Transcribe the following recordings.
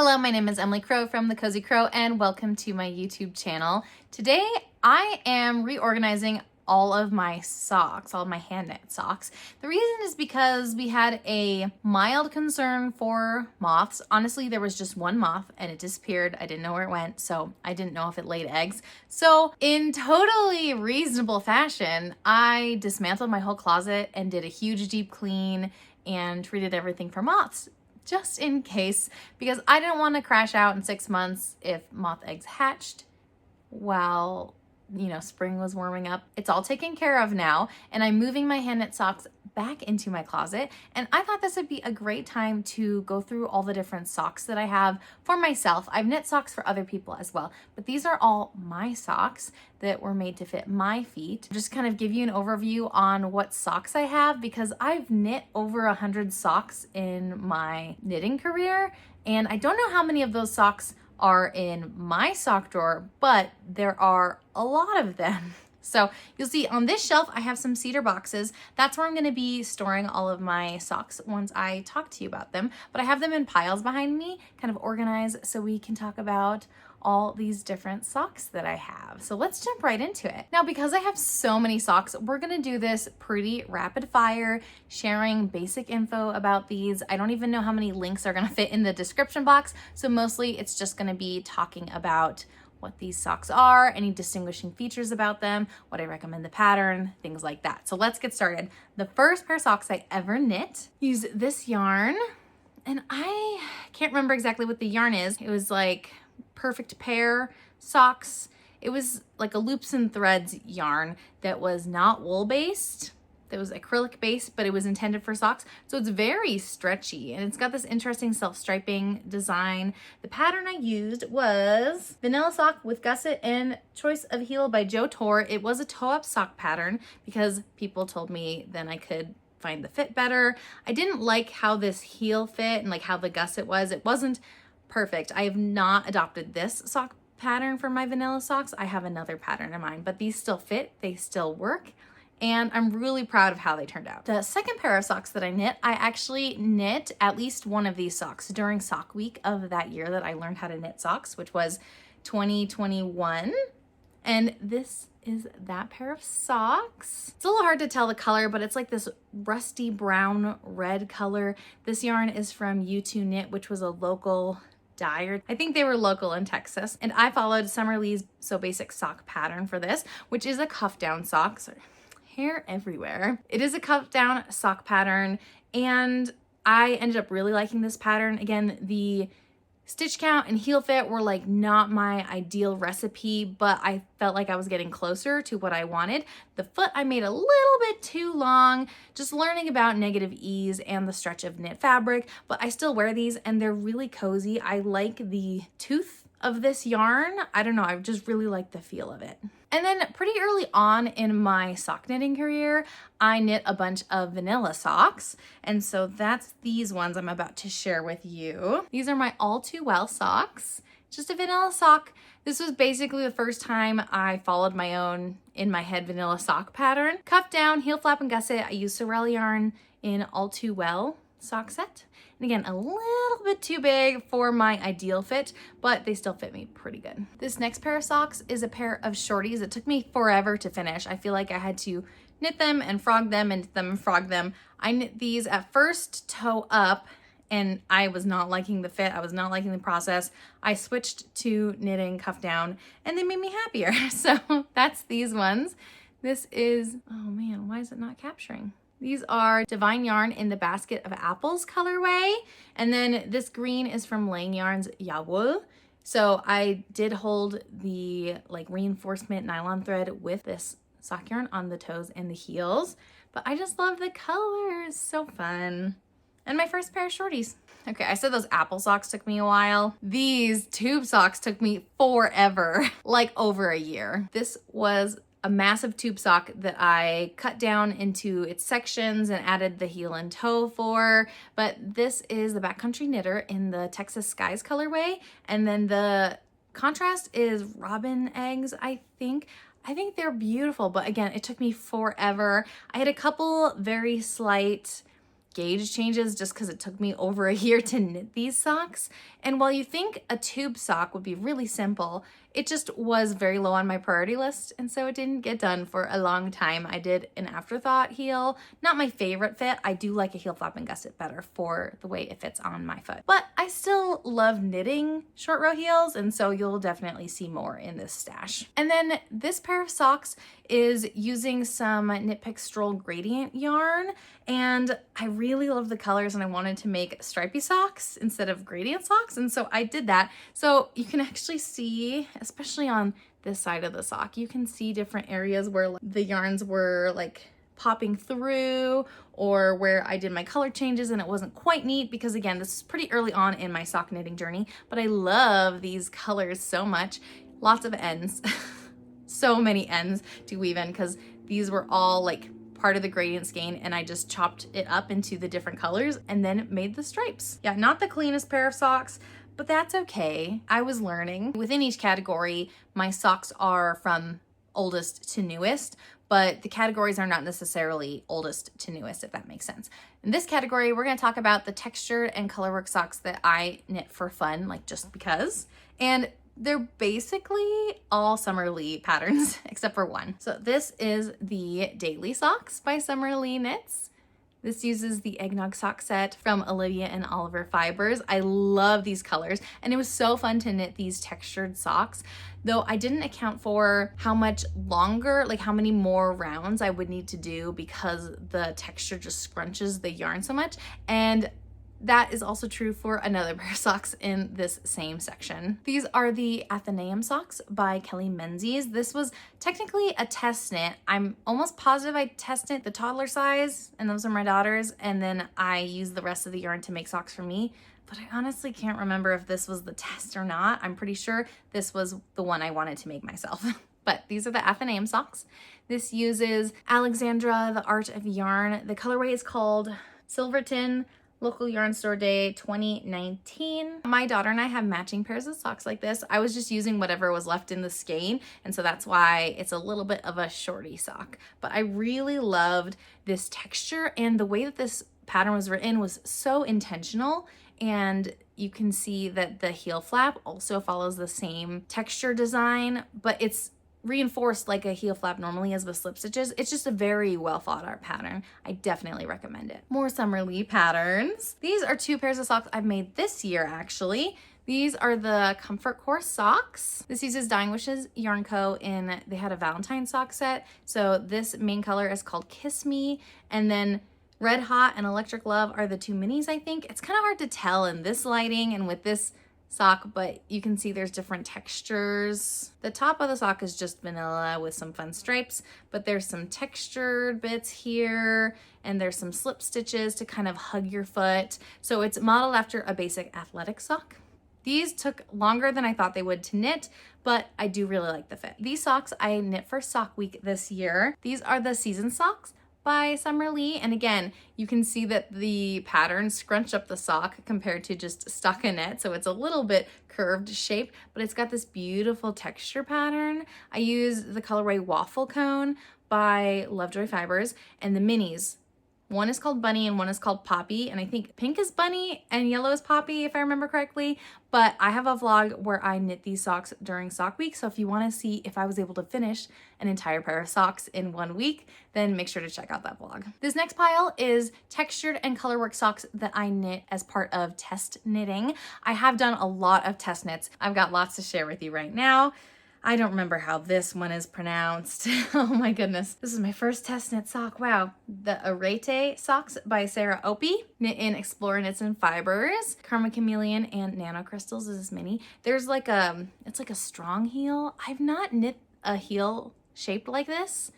Hello, my name is Emily Crow from The Cozy Crow and welcome to my YouTube channel. Today I am reorganizing all of my socks, all of my hand knit socks. The reason is because we had a mild concern for moths. Honestly, there was just one moth and it disappeared. I didn't know where it went, so I didn't know if it laid eggs. So in totally reasonable fashion, I dismantled my whole closet and did a huge deep clean and treated everything for moths, just in case, because I didn't want to crash out in 6 months if moth eggs hatched while, spring was warming up. It's all taken care of now, and I'm moving my hand knit socks back into my closet, and I thought this would be a great time to go through all the different socks that I have for myself. I've knit socks for other people as well, but these are all my socks that were made to fit my feet. Just kind of give you an overview on what socks I have, because I've knit over 100 socks in my knitting career, and I don't know how many of those socks are in my sock drawer, but there are a lot of them. So you'll see on this shelf, I have some cedar boxes. That's where I'm gonna be storing all of my socks once I talk to you about them. But I have them in piles behind me, kind of organized, so we can talk about all these different socks that I have. So let's jump right into it. Now, because I have so many socks, we're gonna do this pretty rapid fire, sharing basic info about these. I don't even know how many links are gonna fit in the description box. So mostly it's just gonna be talking about what these socks are, any distinguishing features about them, what I recommend the pattern, things like that. So let's get started. The first pair of socks I ever knit, use this yarn, and I can't remember exactly what the yarn is. It was like Perfect Pair socks. It was like a loops and threads yarn that was not wool based. That was acrylic based, but it was intended for socks. So it's very stretchy and it's got this interesting self-striping design. The pattern I used was Vanilla Sock with Gusset and Choice of Heel by Jo Tor. It was a toe-up sock pattern because people told me then I could find the fit better. I didn't like how this heel fit and like how the gusset was. It wasn't perfect. I have not adopted this sock pattern for my vanilla socks. I have another pattern in mind, but these still fit, they still work, and I'm really proud of how they turned out. The second pair of socks that I knit, I actually knit at least one of these socks during sock week of that year that I learned how to knit socks, which was 2021. And this is that pair of socks. It's a little hard to tell the color, but it's like this rusty brown red color. This yarn is from U2 Knit, which was a local dyer. I think they were local in Texas. And I followed Summer Lee's So Basic sock pattern for this, which is a cuff down sock. Sorry, hair everywhere. It is a cuff down sock pattern, and I ended up really liking this pattern. Again, the stitch count and heel fit were like not my ideal recipe, but I felt like I was getting closer to what I wanted. The foot I made a little bit too long, just learning about negative ease and the stretch of knit fabric, but I still wear these and they're really cozy. I like the tooth of this yarn. I don't know, I just really like the feel of it. And then pretty early on in my sock knitting career, I knit a bunch of vanilla socks. And so that's these ones I'm about to share with you. These are my All Too Well socks. Just a vanilla sock. This was basically the first time I followed my own in my head vanilla sock pattern. Cuff down, heel flap and gusset. I used Sewrella yarn in All Too Well sock set. And again, a little bit too big for my ideal fit, but they still fit me pretty good. This next pair of socks is a pair of shorties. It took me forever to finish. I feel like I had to knit them and frog them and knit them and frog them. I knit these at first toe up and I was not liking the fit. I was not liking the process. I switched to knitting cuff down and they made me happier. So that's these ones. This is, oh man, why is it not capturing? These are Divine Yarn in the Basket of Apples colorway. And then this green is from Lang Yarn's Yawool. So I did hold the like reinforcement nylon thread with this sock yarn on the toes and the heels. But I just love the colors, so fun. And my first pair of shorties. Okay, I said those apple socks took me a while. These tube socks took me forever, like over a year. This was a massive tube sock that I cut down into its sections and added the heel and toe for, but this is the Backcountry Knitter in the Texas Skies colorway, and then the contrast is robin eggs, I think. I think they're beautiful, but again, it took me forever. I had a couple very slight gauge changes just because it took me over a year to knit these socks. And while you think a tube sock would be really simple, it just was very low on my priority list, and so it didn't get done for a long time. I did an afterthought heel, not my favorite fit. I do like a heel flap and gusset better for the way it fits on my foot. But I still love knitting short row heels, and so you'll definitely see more in this stash. And then this pair of socks is using some Knit Pick Stroll gradient yarn, and I really love the colors and I wanted to make stripy socks instead of gradient socks, and so I did that. So you can actually see, especially on this side of the sock, you can see different areas where the yarns were like popping through, or where I did my color changes and it wasn't quite neat, because again, this is pretty early on in my sock knitting journey, but I love these colors so much. Lots of ends. So many ends to weave in, because these were all like part of the gradient skein, and I just chopped it up into the different colors and then made the stripes. Yeah, not the cleanest pair of socks, but that's okay. I was learning. Within each category, my socks are from oldest to newest, but the categories are not necessarily oldest to newest, if that makes sense. In this category, we're gonna talk about the textured and colorwork socks that I knit for fun, like just because. And they're basically all Summer Lee patterns, except for one. So this is the Daily Socks by Summer Lee Knits. This uses the Eggnog sock set from Olivia and Oliver Fibers. I love these colors, and it was so fun to knit these textured socks, though I didn't account for how much longer, like how many more rounds I would need to do, because the texture just scrunches the yarn so much. And that is also true for another pair of socks in this same section. These are the Athenaeum socks by Kelly Menzies. This was technically a test knit. I'm almost positive I test knit the toddler size, and those are my daughters, and then I used the rest of the yarn to make socks for me. But I honestly can't remember if this was the test or not. I'm pretty sure this was the one I wanted to make myself. But these are the Athenaeum socks. This uses Alexandra, the Art of Yarn. The colorway is called Silverton Local Yarn Store Day 2019. My daughter and I have matching pairs of socks like this. I was just using whatever was left in the skein, and so that's why it's a little bit of a shorty sock. But I really loved this texture, and the way that this pattern was written was so intentional, and you can see that the heel flap also follows the same texture design, but it's reinforced like a heel flap normally is with slip stitches. It's just a very well thought out pattern. I definitely recommend it. More Summer Lee patterns. These are two pairs of socks I've made this year actually. These are the Comfort Core socks. This uses Dying Wishes Yarn Co. They had a Valentine sock set. So this main color is called Kiss Me, and then Red Hot and Electric Love are the two minis, I think. It's kind of hard to tell in this lighting and with this sock, but you can see there's different textures. The top of the sock is just vanilla with some fun stripes, but there's some textured bits here, and there's some slip stitches to kind of hug your foot. So it's modeled after a basic athletic sock. These took longer than I thought they would to knit, but I do really like the fit. These socks I knit for Sock Week this year. These are the Season Socks by Summer Lee, and again, you can see that the pattern scrunch up the sock compared to just stockinette, so it's a little bit curved shape, but it's got this beautiful texture pattern. I use the colorway Waffle Cone by Lovejoy Fibers, and the minis. One is called Bunny and one is called Poppy, and I think pink is Bunny and yellow is Poppy if I remember correctly, but I have a vlog where I knit these socks during Sock Week, so if you want to see if I was able to finish an entire pair of socks in 1 week, then make sure to check out that vlog. This next pile is textured and colorwork socks that I knit as part of test knitting. I have done a lot of test knits. I've got lots to share with you right now. I don't remember how this one is pronounced. Oh my goodness. This is my first test knit sock. Wow. The Arete socks by Sarah Opie, knit in Explore Knits and Fibers. Karma Chameleon and Nano Crystals is this mini. There's like it's like a strong heel. I've not knit a heel shaped like this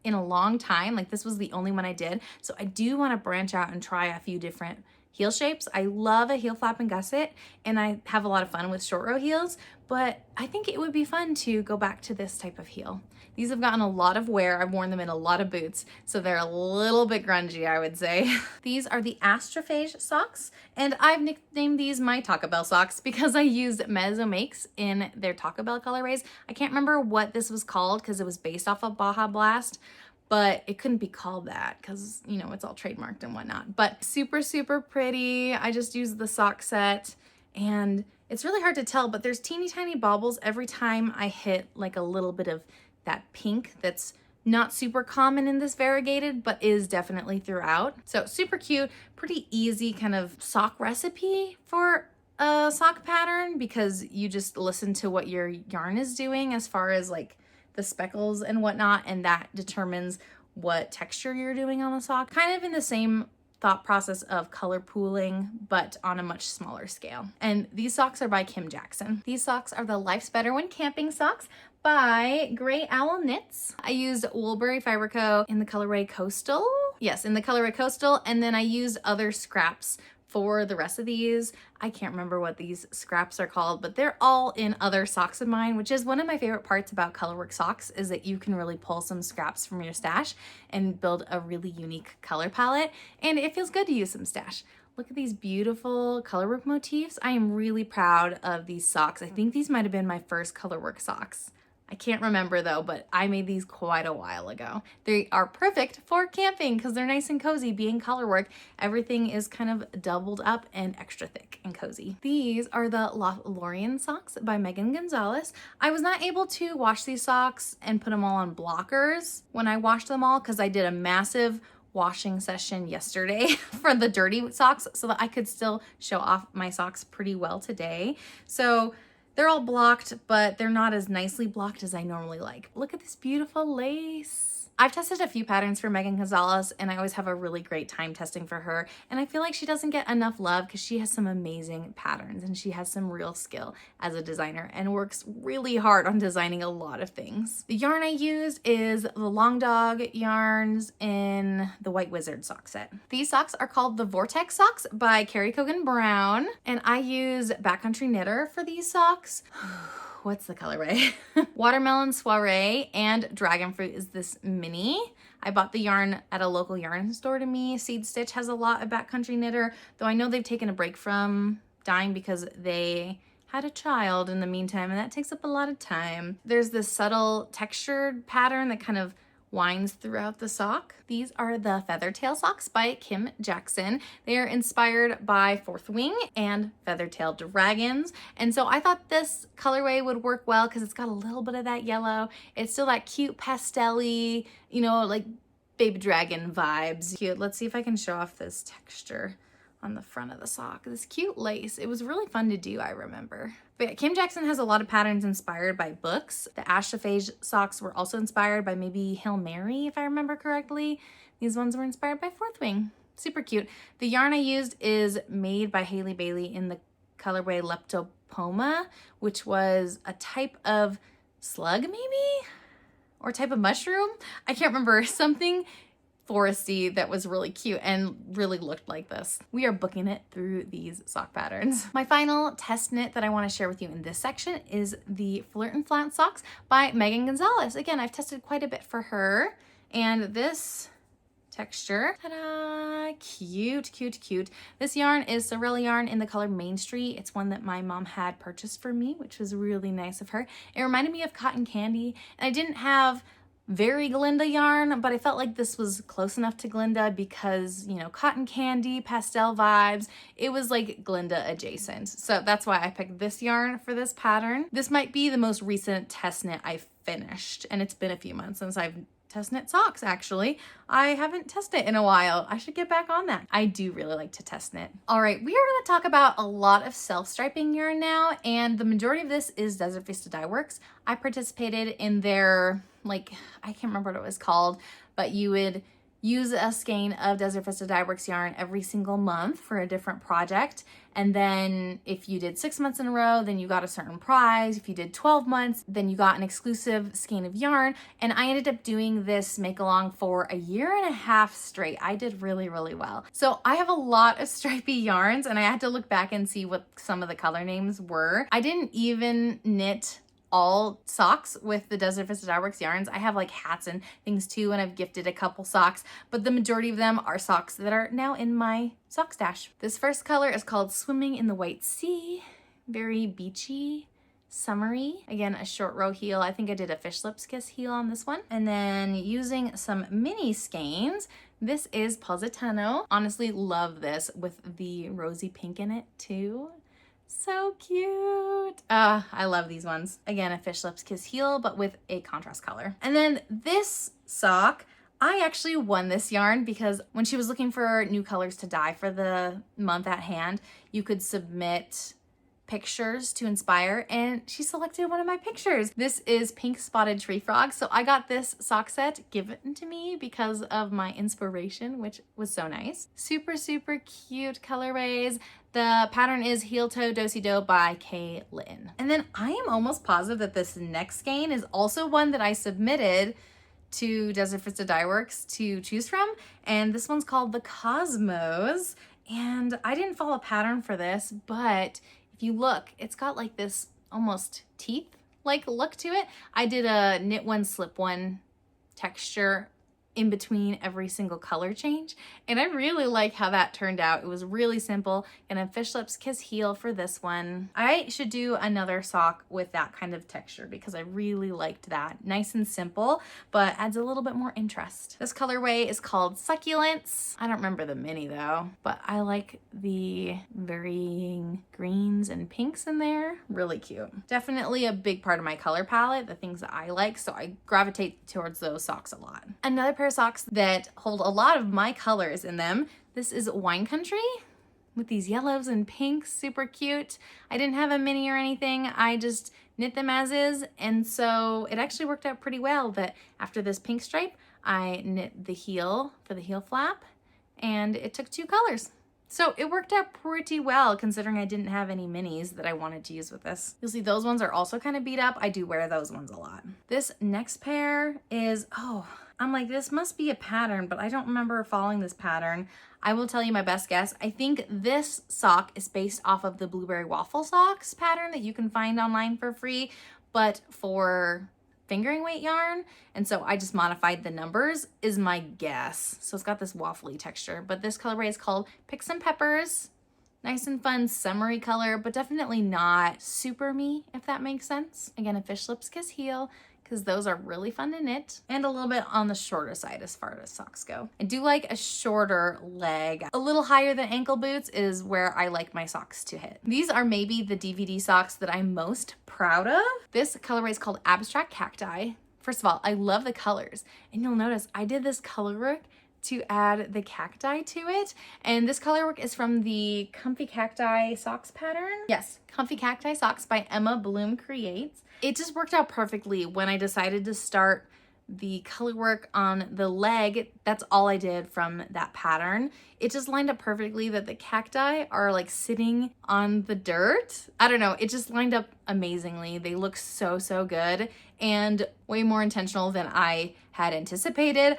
in a long time. Like this was the only one I did. So I do want to branch out and try a few different heel shapes. I love a heel flap and gusset, and I have a lot of fun with short row heels, but I think it would be fun to go back to this type of heel. These have gotten a lot of wear. I've worn them in a lot of boots, so they're a little bit grungy, I would say. These are the Astrophage socks, and I've nicknamed these my Taco Bell socks because I used Mezzo Makes in their Taco Bell colorways. I can't remember what this was called because it was based off of Baja Blast, but it couldn't be called that because, you know, it's all trademarked and whatnot. But super, super pretty. I just used the sock set, and it's really hard to tell, but there's teeny tiny baubles every time I hit like a little bit of that pink that's not super common in this variegated, but is definitely throughout. So super cute, pretty easy kind of sock recipe for a sock pattern, because you just listen to what your yarn is doing as far as like the speckles and whatnot, and that determines what texture you're doing on the sock. Kind of in the same thought process of color pooling, but on a much smaller scale. And these socks are by Kim Jackson. These socks are the Life's Better When Camping socks by Gray Owl Knits. I used Woolberry Fiber Co. in the colorway Coastal. Yes, in the colorway Coastal, and then I used other scraps for the rest of these. I can't remember what these scraps are called, but they're all in other socks of mine, which is one of my favorite parts about colorwork socks, is that you can really pull some scraps from your stash and build a really unique color palette, and it feels good to use some stash. Look at these beautiful colorwork motifs. I am really proud of these socks. I think these might have been my first colorwork socks. I can't remember though, but I made these quite a while ago. They are perfect for camping because they're nice and cozy. Being colorwork, everything is kind of doubled up and extra thick and cozy. These are the Lothlorien socks by Megan Gonzalez. I was not able to wash these socks and put them all on blockers when I washed them all, because I did a massive washing session yesterday for the dirty socks so that I could still show off my socks pretty well today. So they're all blocked, but they're not as nicely blocked as I normally like. Look at this beautiful lace. I've tested a few patterns for Megan Gonzalez, and I always have a really great time testing for her. And I feel like she doesn't get enough love because she has some amazing patterns and she has some real skill as a designer and works really hard on designing a lot of things. The yarn I used is the Long Dog yarns in the White Wizard sock set. These socks are called the Vortex socks by Carrie Cogan Brown, and I use Backcountry Knitter for these socks. What's the colorway? Watermelon Soiree and Dragon Fruit is this mini. I bought the yarn at a local yarn store to me. Seed Stitch has a lot of Backcountry Knitter, though I know they've taken a break from dyeing because they had a child in the meantime, and that takes up a lot of time. There's this subtle textured pattern that kind of winds throughout the sock. These are the Feathertail socks by Kim Jackson. They are inspired by Fourth Wing and Feathertail dragons. And so I thought this colorway would work well because it's got a little bit of that yellow. It's still that cute pastel-y, you know, like baby dragon vibes. Cute. Let's see if I can show off this texture on the front of the sock. This cute lace. It was really fun to do, I remember. But yeah, Kim Jackson has a lot of patterns inspired by books. The Ashafage socks were also inspired by maybe Hail Mary, if I remember correctly. These ones were inspired by Fourth Wing. Super cute. The yarn I used is made by Haley Bailey in the colorway Leptopoma, which was a type of slug maybe? Or type of mushroom? I can't remember. Something foresty that was really cute and really looked like this. We are booking it through these sock patterns. My final test knit that I want to share with you in this section is the Flirt and Flaunt socks by Megan Gonzalez. Again, I've tested quite a bit for her, and this texture, ta-da, cute, cute, cute. This yarn is Sewrella yarn in the color Main Street. It's one that my mom had purchased for me, which was really nice of her. It reminded me of cotton candy, and I didn't have very Glinda yarn, but I felt like this was close enough to Glinda because, you know, cotton candy, pastel vibes. It was like Glinda adjacent. So that's why I picked this yarn for this pattern. This might be the most recent test knit I've finished, and it's been a few months since I've test knit socks, actually. I haven't tested it in a while. I should get back on that. I do really like to test knit. All right, we are going to talk about a lot of self-striping yarn now, and the majority of this is Desert Vista Dye Works. I participated in their, like, I can't remember what it was called, but you would use a skein of Desert Vista Dye Works yarn every single month for a different project. And then if you did 6 months in a row, then you got a certain prize. If you did 12 months, then you got an exclusive skein of yarn. And I ended up doing this make along for a year and a half straight. I did really, really well. So I have a lot of stripy yarns, and I had to look back and see what some of the color names were. I didn't even knit all socks with the Desert Vista Dye Works yarns. I have like hats and things too, and I've gifted a couple socks, but the majority of them are socks that are now in my sock stash. This first color is called Swimming in the White Sea. Very beachy summery. Again, a short row heel. I think I did a fish lips kiss heel on this one. And then using some mini skeins, this is Positano. Honestly, love this with the rosy pink in it too. So cute. I love these ones. Again, a fish lips kiss heel, but with a contrast color. And then this sock, I actually won this yarn because when she was looking for new colors to dye for the month at hand, you could submit pictures to inspire, and she selected one of my pictures. This is Pink Spotted Tree Frog. So I got this sock set given to me because of my inspiration, which was so nice. Super, super cute colorways. The pattern is Heel Toe Do-Si Do by Kay Lynn. And then I am almost positive that this next skein is also one that I submitted to Desert Fritza Dye Works to choose from. And this one's called the Cosmos. And I didn't follow a pattern for this, but if you look, it's got like this almost teeth-like look to it. I did a knit one, slip one texture in between every single color change, and I really like how that turned out. It was really simple. And a fish lips kiss heel for this one. I should do another sock with that kind of texture because I really liked that. Nice and simple, but adds a little bit more interest. This colorway is called Succulents. I don't remember the mini though, but I like the varying greens and pinks in there. Really cute. Definitely a big part of my color palette, the things that I like, so I gravitate towards those socks a lot. Another pair of socks that hold a lot of my colors in them. This is Wine Country with these yellows and pinks, super cute. I didn't have a mini or anything. I just knit them as is, and so it actually worked out pretty well that after this pink stripe, I knit the heel for the heel flap, and it took 2 colors. So it worked out pretty well considering I didn't have any minis that I wanted to use with this. You'll see those ones are also kind of beat up. I do wear those ones a lot. This next pair is, I'm like, this must be a pattern, but I don't remember following this pattern. I will tell you my best guess. I think this sock is based off of the Blueberry Waffle Socks pattern that you can find online for free, but for fingering weight yarn, and so I just modified the numbers is my guess. So it's got this waffly texture, but this colorway is called Pick Some Peppers. Nice and fun summery color, but definitely not super me, if that makes sense. Again, a fish lips kiss heel, because those are really fun to knit, and a little bit on the shorter side as far as socks go. I do like a shorter leg. A little higher than ankle boots is where I like my socks to hit. These are maybe the DVD socks that I'm most proud of. This colorway is called Abstract Cacti. First of all, I love the colors, and you'll notice I did this color work to add the cacti to it, and this color work is from the Comfy Cacti Socks pattern. Yes, Comfy Cacti Socks by Emma Bloom Creates. It just worked out perfectly when I decided to start the color work on the leg. That's all I did from that pattern. It just lined up perfectly that the cacti are like sitting on the dirt. I don't know, it just lined up amazingly. They look so, so good and way more intentional than I had anticipated.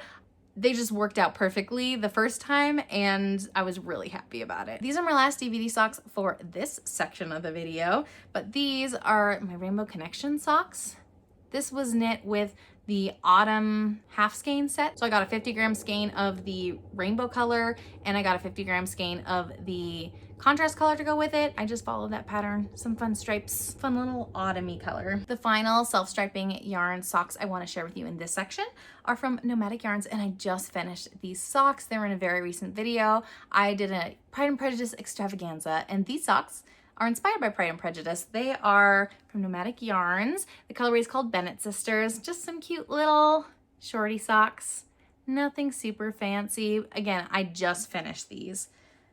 They just worked out perfectly the first time, and I was really happy about it. These are my last DVD socks for this section of the video, but these are my Rainbow Connection socks. This was knit with the autumn half skein set. So I got a 50-gram skein of the rainbow color, and I got a 50-gram skein of the contrast color to go with it. I just followed that pattern. Some fun stripes, fun little autumny color. The final self-striping yarn socks I want to share with you in this section are from Nomadic Yarns, and I just finished these socks. They were in a very recent video. I did a Pride and Prejudice extravaganza, and these socks are inspired by Pride and Prejudice. They are from Nomadic Yarns. The colorway is called Bennett Sisters. Just some cute little shorty socks. Nothing super fancy. Again, I just finished these,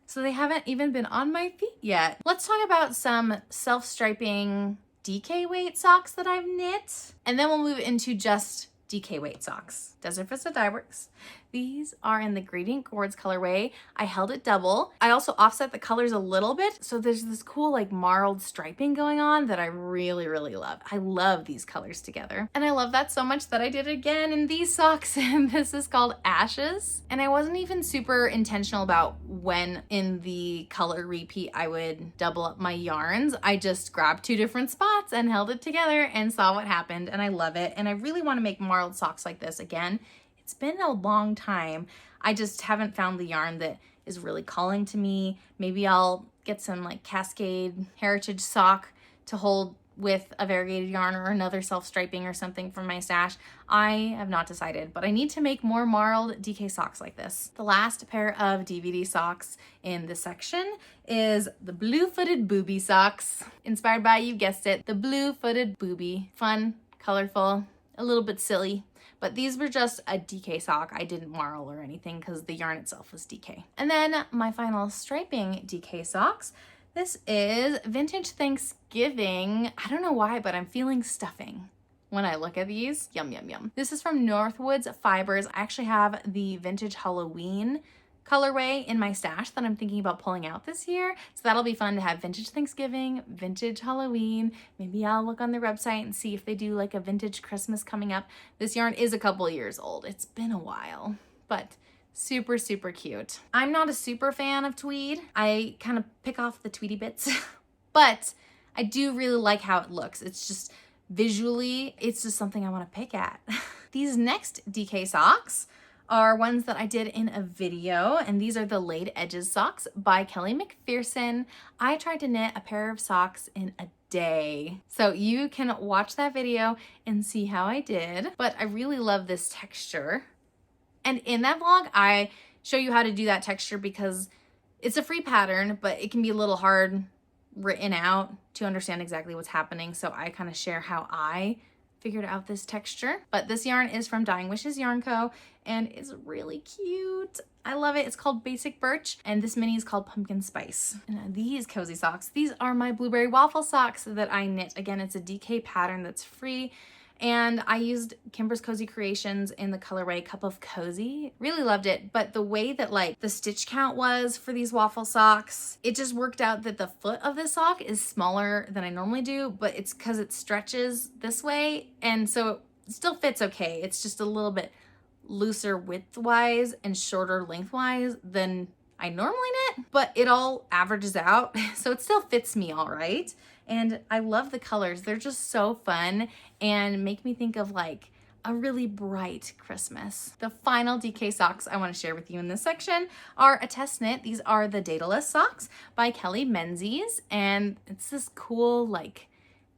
so they haven't even been on my feet yet. Let's talk about some self-striping DK weight socks that I've knit, and then we'll move into just DK weight socks. Desert Fritza Dye Works. These are in the Gradient Gourds colorway. I held it double. I also offset the colors a little bit, so there's this cool like marled striping going on that I really, really love. I love these colors together. And I love that so much that I did it again in these socks, and this is called Ashes. And I wasn't even super intentional about when in the color repeat I would double up my yarns. I just grabbed 2 different spots and held it together and saw what happened, and I love it. And I really want to make marled socks like this again. It's been a long time. I just haven't found the yarn that is really calling to me. Maybe I'll get some like Cascade Heritage sock to hold with a variegated yarn or another self-striping or something from my stash. I have not decided, but I need to make more marled DK socks like this. The last pair of DVD socks in this section is the blue-footed booby socks, inspired by, you guessed it, the blue-footed booby. Fun, colorful, a little bit silly. But these were just a DK sock. I didn't marl or anything because the yarn itself was DK. And then my final striping DK socks. This is Vintage Thanksgiving. I don't know why, but I'm feeling stuffing when I look at these. Yum, yum, yum. This is from Lovejoy Fibers. I actually have the Vintage Halloween colorway in my stash that I'm thinking about pulling out this year. So that'll be fun to have Vintage Thanksgiving, Vintage Halloween. Maybe I'll look on their website and see if they do like a Vintage Christmas coming up. This yarn is a couple years old. It's been a while, but super, super cute. I'm not a super fan of tweed. I kind of pick off the tweedy bits, but I do really like how it looks. It's just visually, it's just something I want to pick at. These next DK socks are ones that I did in a video, and these are the Laid Edges socks by Kelly McPherson. I tried to knit a pair of socks in a day, so you can watch that video and see how I did, but I really love this texture. And in that vlog, I show you how to do that texture because it's a free pattern, but it can be a little hard written out to understand exactly what's happening, so I kind of share how I figured out this texture. But this yarn is from Dying Wishes Yarn Co. and it's really cute. I love it. It's called Basic Birch, and this mini is called Pumpkin Spice. And these cozy socks, these are my blueberry waffle socks that I knit. Again, it's a DK pattern that's free. And I used Kimber's Cozy Creations in the colorway Cup of Cozy. Really loved it, but the way that like the stitch count was for these waffle socks, it just worked out that the foot of this sock is smaller than I normally do, but it's because it stretches this way, and so it still fits okay. It's just a little bit looser width-wise and shorter lengthwise than I normally knit, but it all averages out, so it still fits me all right. And I love the colors. They're just so fun and make me think of like a really bright Christmas. The final DK socks I want to share with you in this section are a test knit. These are the Daedalus socks by Kelly Menzies, and it's this cool like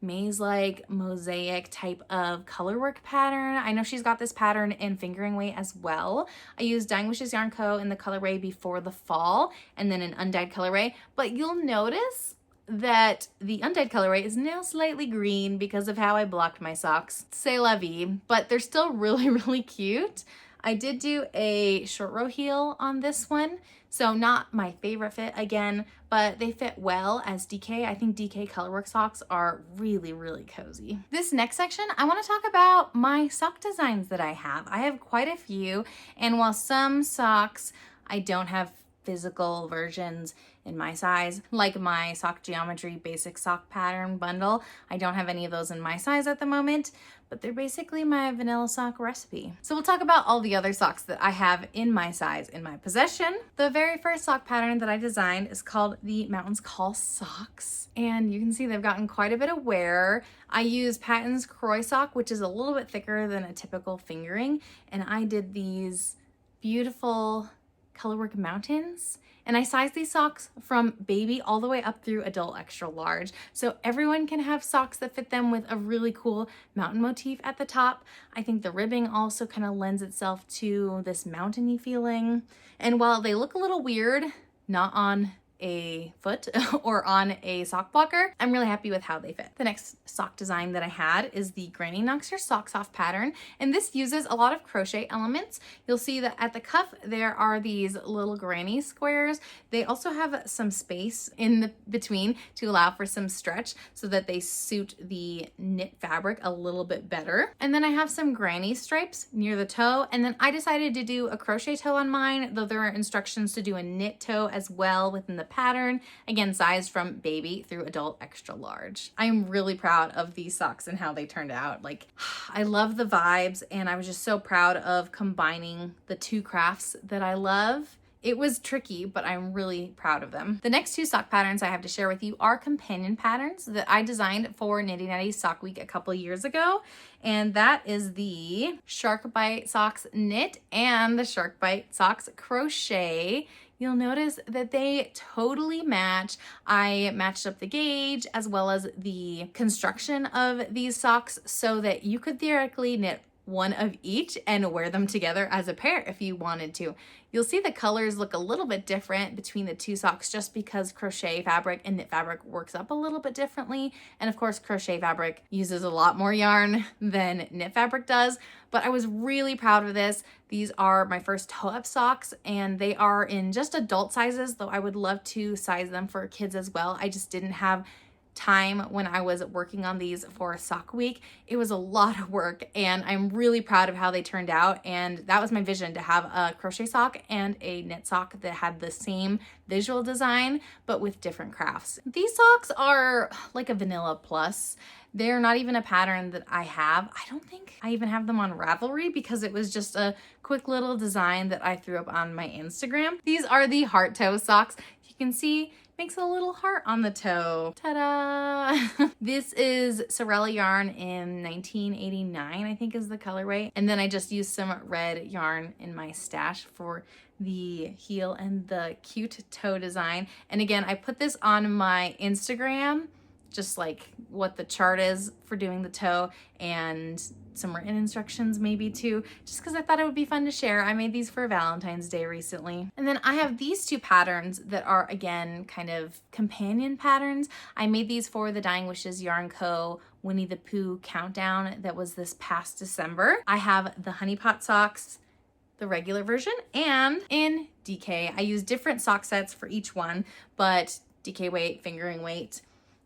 maze-like mosaic type of colorwork pattern. I know she's got this pattern in Fingering Weight as well. I used Dying Wishes Yarn Co. in the colorway Before the Fall and then an undyed colorway, but you'll notice that the undyed colorway is now slightly green because of how I blocked my socks. C'est la vie, but they're still really, really cute. I did do a short row heel on this one, so not my favorite fit again, but they fit well as DK. I think DK colorwork socks are really, really cozy. This next section, I want to talk about my sock designs that I have. I have quite a few, and while some socks I don't have physical versions in my size, like my sock geometry basic sock pattern bundle, I don't have any of those in my size at the moment, but they're basically my vanilla sock recipe. So we'll talk about all the other socks that I have in my size in my possession. The very first sock pattern that I designed is called the Mountains Call Socks, and you can see they've gotten quite a bit of wear. I use Paton's Kroy sock, which is a little bit thicker than a typical fingering, and I did these beautiful colorwork mountains, and I sized these socks from baby all the way up through adult extra large, so everyone can have socks that fit them with a really cool mountain motif at the top. I think the ribbing also kind of lends itself to this mountainy feeling, and while they look a little weird, not on a foot or on a sock blocker, I'm really happy with how they fit. The next sock design that I had is the Granny Knocks Your Socks Off pattern, and this uses a lot of crochet elements. You'll see that at the cuff there are these little granny squares. They also have some space in the between to allow for some stretch so that they suit the knit fabric a little bit better. And then I have some granny stripes near the toe, and then I decided to do a crochet toe on mine, though there are instructions to do a knit toe as well within the pattern, again sized from baby through adult extra large. I'm really proud of these socks and how they turned out. Like, I love the vibes, and I was just so proud of combining the two crafts that I love. It was tricky, but I'm really proud of them. The next two sock patterns I have to share with you are companion patterns that I designed for Nitty Natty Sock Week a couple years ago, and that is the Shark Bite Socks Knit and the Shark Bite Socks Crochet. you'll notice that they totally match. I matched up the gauge as well as the construction of these socks so that you could theoretically knit one of each and wear them together as a pair if you wanted to. You'll see the colors look a little bit different between the two socks just because crochet fabric and knit fabric works up a little bit differently. And of course, crochet fabric uses a lot more yarn than knit fabric does. But I was really proud of this. These are my first toe-up socks and they are in just adult sizes, though I would love to size them for kids as well. I just didn't have time when I was working on these for sock week. It was a lot of work and I'm really proud of how they turned out, and that was my vision, to have a crochet sock and a knit sock that had the same visual design but with different crafts. These socks are like a vanilla plus. They're not even a pattern that I have. I don't think I even have them on Ravelry because it was just a quick little design that I threw up on my Instagram. These are the heart toe socks. You can see makes a little heart on the toe. Ta-da! This is Sewrella yarn in 1989, I think is the colorway. And then I just used some red yarn in my stash for the heel and the cute toe design. And again, I put this on my Instagram, just like what the chart is for doing the toe and some written instructions maybe too, just because I thought it would be fun to share. I made these for Valentine's Day recently. And then I have these two patterns that are again kind of companion patterns. I made these for the Dying Wishes Yarn Co. Winnie the Pooh countdown that was this past December. I have the honey pot socks, the regular version, and in DK. I use different sock sets for each one, but DK weight, fingering weight.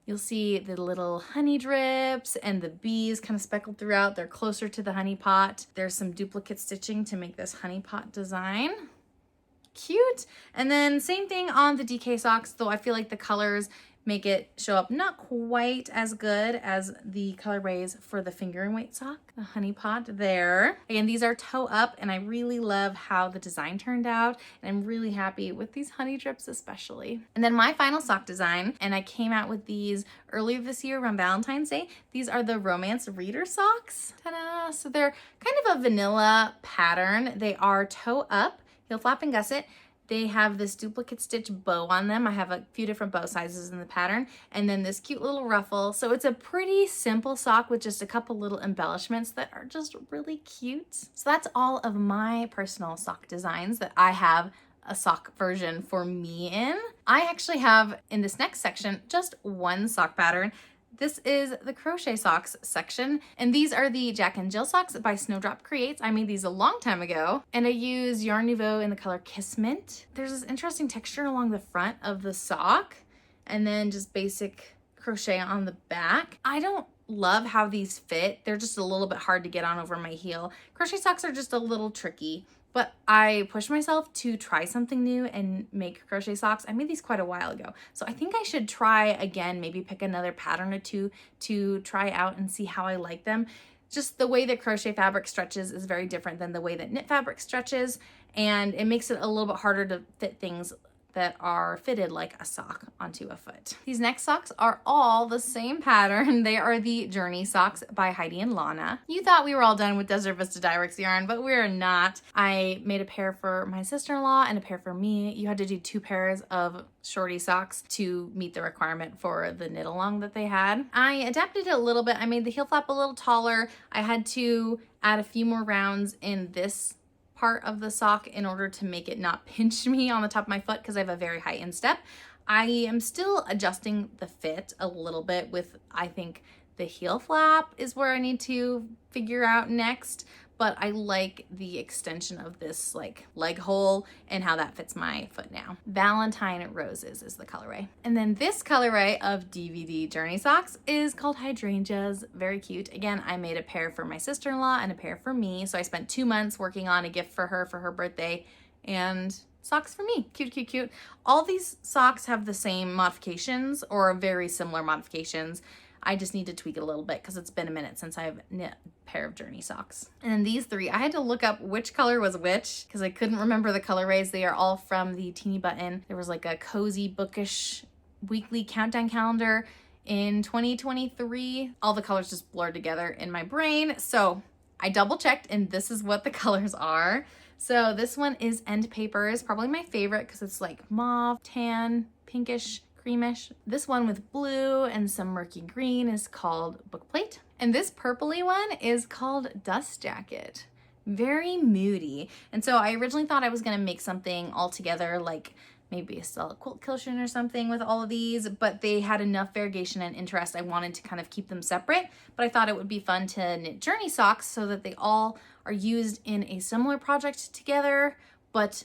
You'll see the little honey drips and the bees kind of speckled throughout. They're closer to the honey pot. There's some duplicate stitching to make this honey pot design. Cute. And then same thing on the DK socks, though I feel like the colors make it show up not quite as good as the colorways for the fingering weight sock, the honey pot there. Again, these are toe up and I really love how the design turned out, and I'm really happy with these honey drips especially. And then my final sock design, and I came out with these earlier this year around Valentine's Day. These are the Romance Reader socks. Ta-da! So they're kind of a vanilla pattern. They are toe up, heel flap and gusset. They have this duplicate stitch bow on them. I have a few different bow sizes in the pattern, and then this cute little ruffle. So it's a pretty simple sock with just a couple little embellishments that are just really cute. So that's all of my personal sock designs that I have a sock version for me in. I actually have in this next section just one sock pattern. This is the Crochet Socks section, and these are the Jack and Jill socks by Snowdrop Creates. I made these a long time ago, and I use Yarn Nouveau in the color Kiss Mint. There's this interesting texture along the front of the sock, and then just basic crochet on the back. I don't love how these fit. They're just a little bit hard to get on over my heel. Crochet socks are just a little tricky, but I pushed myself to try something new and make crochet socks. I made these quite a while ago, so I think I should try again, maybe pick another pattern or two to try out and see how I like them. Just the way that crochet fabric stretches is very different than the way that knit fabric stretches, and it makes it a little bit harder to fit things that are fitted like a sock onto a foot. These next socks are all the same pattern. They are the Journey socks by Heidi and Lana. You thought we were all done with Desert Vista Dyrex yarn, but we're not. I made a pair for my sister-in-law and a pair for me. You had to do 2 pairs of shorty socks to meet the requirement for the knit along that they had. I adapted it a little bit. I made the heel flap a little taller. I had to add a few more rounds in this part of the sock in order to make it not pinch me on the top of my foot because I have a very high instep. I am still adjusting the fit a little bit with, I think the heel flap is where I need to figure out next, but I like the extension of this like leg hole and how that fits my foot now. Valentine Roses is the colorway. And then this colorway of DVD Journey socks is called Hydrangeas. Very cute. Again, I made a pair for my sister-in-law and a pair for me. So I spent 2 months working on a gift for her birthday, and socks for me. Cute, cute, cute. All these socks have the same modifications or very similar modifications. I just need to tweak it a little bit because it's been a minute since I've knit a pair of Journey socks. And then these 3, I had to look up which color was which because I couldn't remember the colorways. They are all from the Teeny Button. There was like a cozy bookish weekly countdown calendar in 2023. All the colors just blurred together in my brain. So I double checked and this is what the colors are. So this one is End Papers, probably my favorite because it's like mauve, tan, pinkish, creamish. This one with blue and some murky green is called Bookplate. And this purpley one is called Dust Jacket. Very moody. And so I originally thought I was gonna make something all together, like maybe a quilt cushion or something with all of these, but they had enough variegation and interest. I wanted to kind of keep them separate, but I thought it would be fun to knit journey socks so that they all are used in a similar project together, but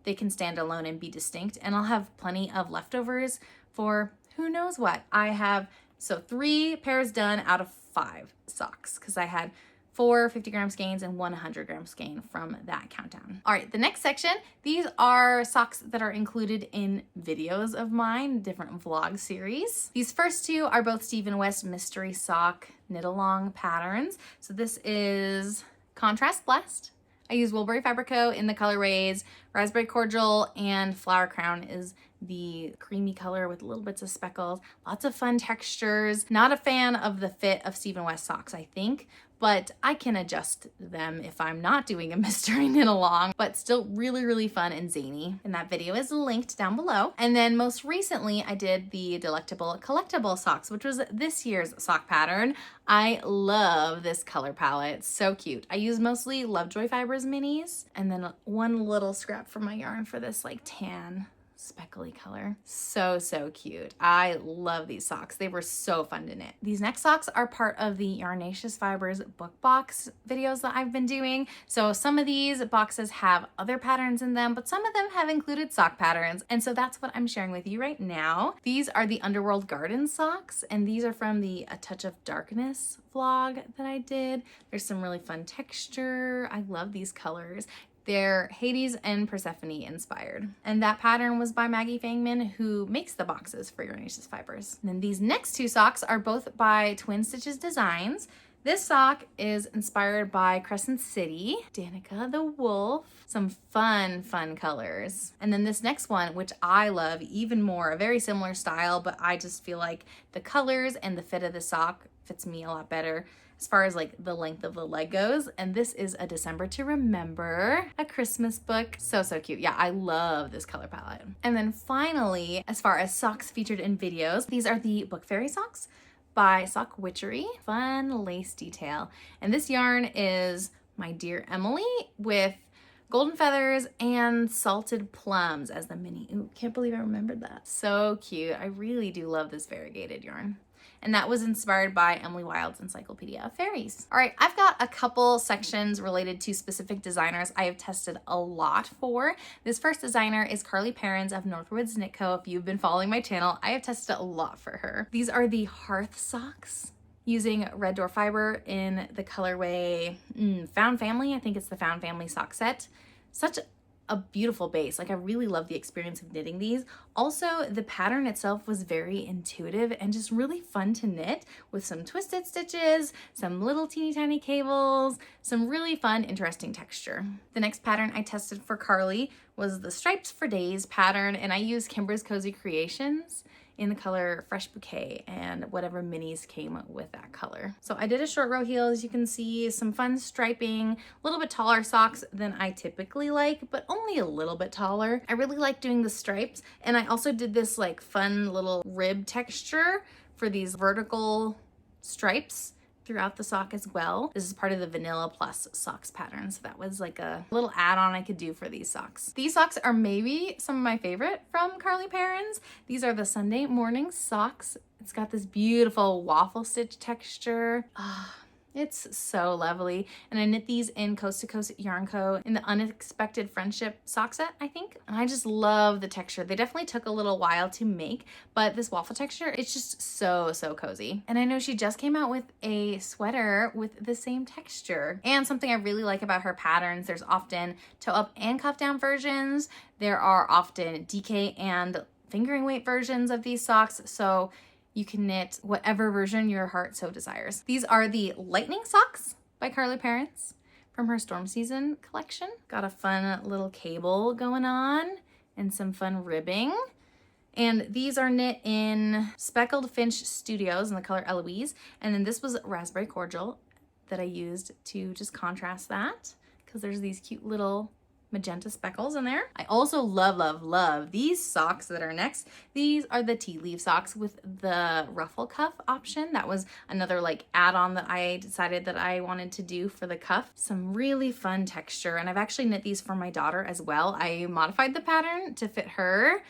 they can stand alone and be distinct. And I'll have plenty of leftovers for who knows what. I have, so 3 pairs done out of 5 socks because I had 4 50-gram skeins and 1 100-gram skein from that countdown. All right, the next section, these are socks that are included in videos of mine, different vlog series. These first 2 are both Stephen West Mystery Sock Knit Along patterns. So this is Contrast Blessed. I use Woolberry Fiber Co. in the colorways Raspberry Cordial, and Flower Crown is the creamy color with little bits of speckles. Lots of fun textures. Not a fan of the fit of Stephen West socks, I think, but I can adjust them if I'm not doing a mystery knit along, but still really, really fun and zany. And that video is linked down below. And then most recently I did the Delectable Collectible socks, which was this year's sock pattern. I love this color palette, it's so cute. I use mostly Lovejoy Fibers minis, and then one little scrap from my yarn for this like tan speckly color. So cute. I love these socks. They were so fun to knit. These next socks are part of the Yarnaceous Fibers book box videos that I've been doing. So some of these boxes have other patterns in them, but some of them have included sock patterns. And so that's what I'm sharing with you right now. These are the Underworld Garden socks, and these are from the A Touch of Darkness vlog that I did. There's some really fun texture. I love these colors. They're Hades and Persephone inspired. And that pattern was by Maggie Fangmann, who makes the boxes for Yarnaceous Fibers. And then these next 2 socks are both by Twin Stitches Designs. This sock is inspired by Crescent City, Danica the Wolf, some fun colors. And then this next one, which I love even more, a very similar style, but I just feel like the colors and the fit of the sock fits me a lot better as far as like the length of the leg goes. And this is A December to Remember, a Christmas book. So cute. Yeah, I love this color palette. And then finally, as far as socks featured in videos, these are the Book Fairy socks by Sock Witchery. Fun lace detail. And this yarn is My Dear Emily with golden feathers and salted plums as the mini. Ooh, can't believe I remembered that. So cute. I really do love this variegated yarn. And that was inspired by Emily Wilde's Encyclopedia of Fairies. All right, I've got a couple sections related to specific designers I have tested a lot for. This first designer is Carlie Perrins of Northwoods Knit Co. If you've been following my channel, I have tested a lot for her. These are the Hearth socks using Red Door Fiber in the colorway Found Family. I think it's the Found Family sock set. Such a beautiful base. Like, I really love the experience of knitting these. Also, the pattern itself was very intuitive and just really fun to knit with some twisted stitches, some little teeny tiny cables, some really fun, interesting texture. The next pattern I tested for Carlie was the Stripes for Days pattern, and I used Kimbra's Cozy Creations in the color Fresh Bouquet and whatever minis came with that color. So I did a short row heel, as you can see, some fun striping, a little bit taller socks than I typically like, but only a little bit taller. I really like doing the stripes, and I also did this like fun little rib texture for these vertical stripes throughout the sock as well. This is part of the Vanilla Plus socks pattern, so that was like a little add-on I could do for these socks. These socks are maybe some of my favorite from Carlie Perrins. These are the Sunday Morning socks. It's got this beautiful waffle stitch texture. It's so lovely. And I knit these in Coast to Coast Yarn Co. in the Unexpected Friendship sock set, I think. And I just love the texture. They definitely took a little while to make, but this waffle texture, it's just so cozy. And I know she just came out with a sweater with the same texture. And something I really like about her patterns, there's often toe up and cuff down versions. There are often DK and fingering weight versions of these socks. So you can knit whatever version your heart so desires. These are the Lightning Socks by Carlie Perrins from her Storm Season collection. Got a fun little cable going on and some fun ribbing. And these are knit in Speckled Finch Studios in the color Eloise. And then this was Raspberry Cordial that I used to just contrast that because there's these cute little magenta speckles in there. I also love these socks that are next. These are the tea leaf socks with the ruffle cuff option. That was another like add-on that I decided that I wanted to do for the cuff. Some really fun texture, and I've actually knit these for my daughter as well. I modified the pattern to fit her.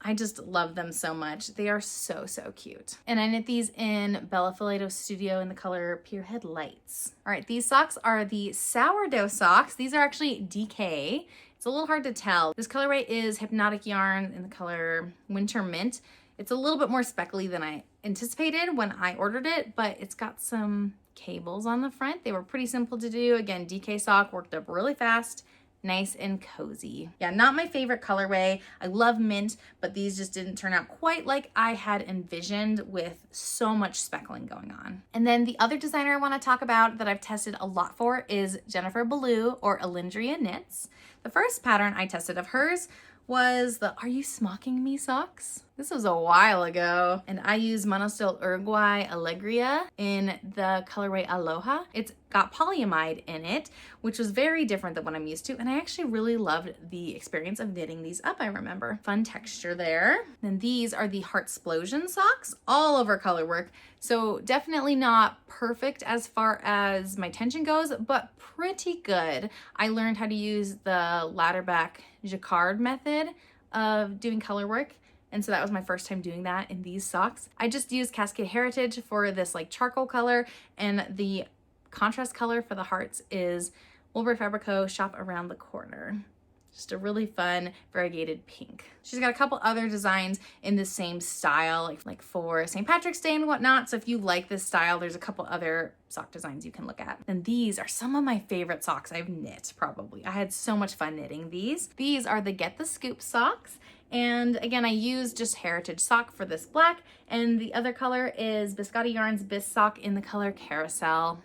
I just love them so much. They are so cute. And I knit these in Bella Filato Studio in the color Pierhead Lights. All right, these socks are the sourdough socks. These are actually DK. It's a little hard to tell. This colorway is Hypnotic Yarn in the color Winter Mint. It's a little bit more speckly than I anticipated when I ordered it, but it's got some cables on the front. They were pretty simple to do. Again, DK sock worked up really fast. Nice and cozy. Yeah, not my favorite colorway. I love mint, but these just didn't turn out quite like I had envisioned with so much speckling going on. And then the other designer I want to talk about that I've tested a lot for is Jennifer Beaulieu or Alindria Knits. The first pattern I tested of hers was the Are You Smocking Me socks? This was a while ago, and I used Monostil Uruguay Alegria in the colorway Aloha. It's got polyamide in it, which was very different than what I'm used to, and I actually really loved the experience of knitting these up, I remember. Fun texture there. Then these are the Heartsplosion socks, all over color work, so definitely not perfect as far as my tension goes, but pretty good. I learned how to use the ladderback jacquard method of doing color work, and so that was my first time doing that in these socks. I just used Cascade Heritage for this like charcoal color, and the contrast color for the hearts is Woolberry Fiber Co. Shop Around the Corner. Just a really fun variegated pink. She's got a couple other designs in the same style, like for St. Patrick's Day and whatnot. So if you like this style, there's a couple other sock designs you can look at. And these are some of my favorite socks I've knit, probably. I had so much fun knitting these. These are the Get the Scoop socks. And again, I used just Heritage sock for this black, and the other color is Biscotti Yarns Bis sock in the color Carousel.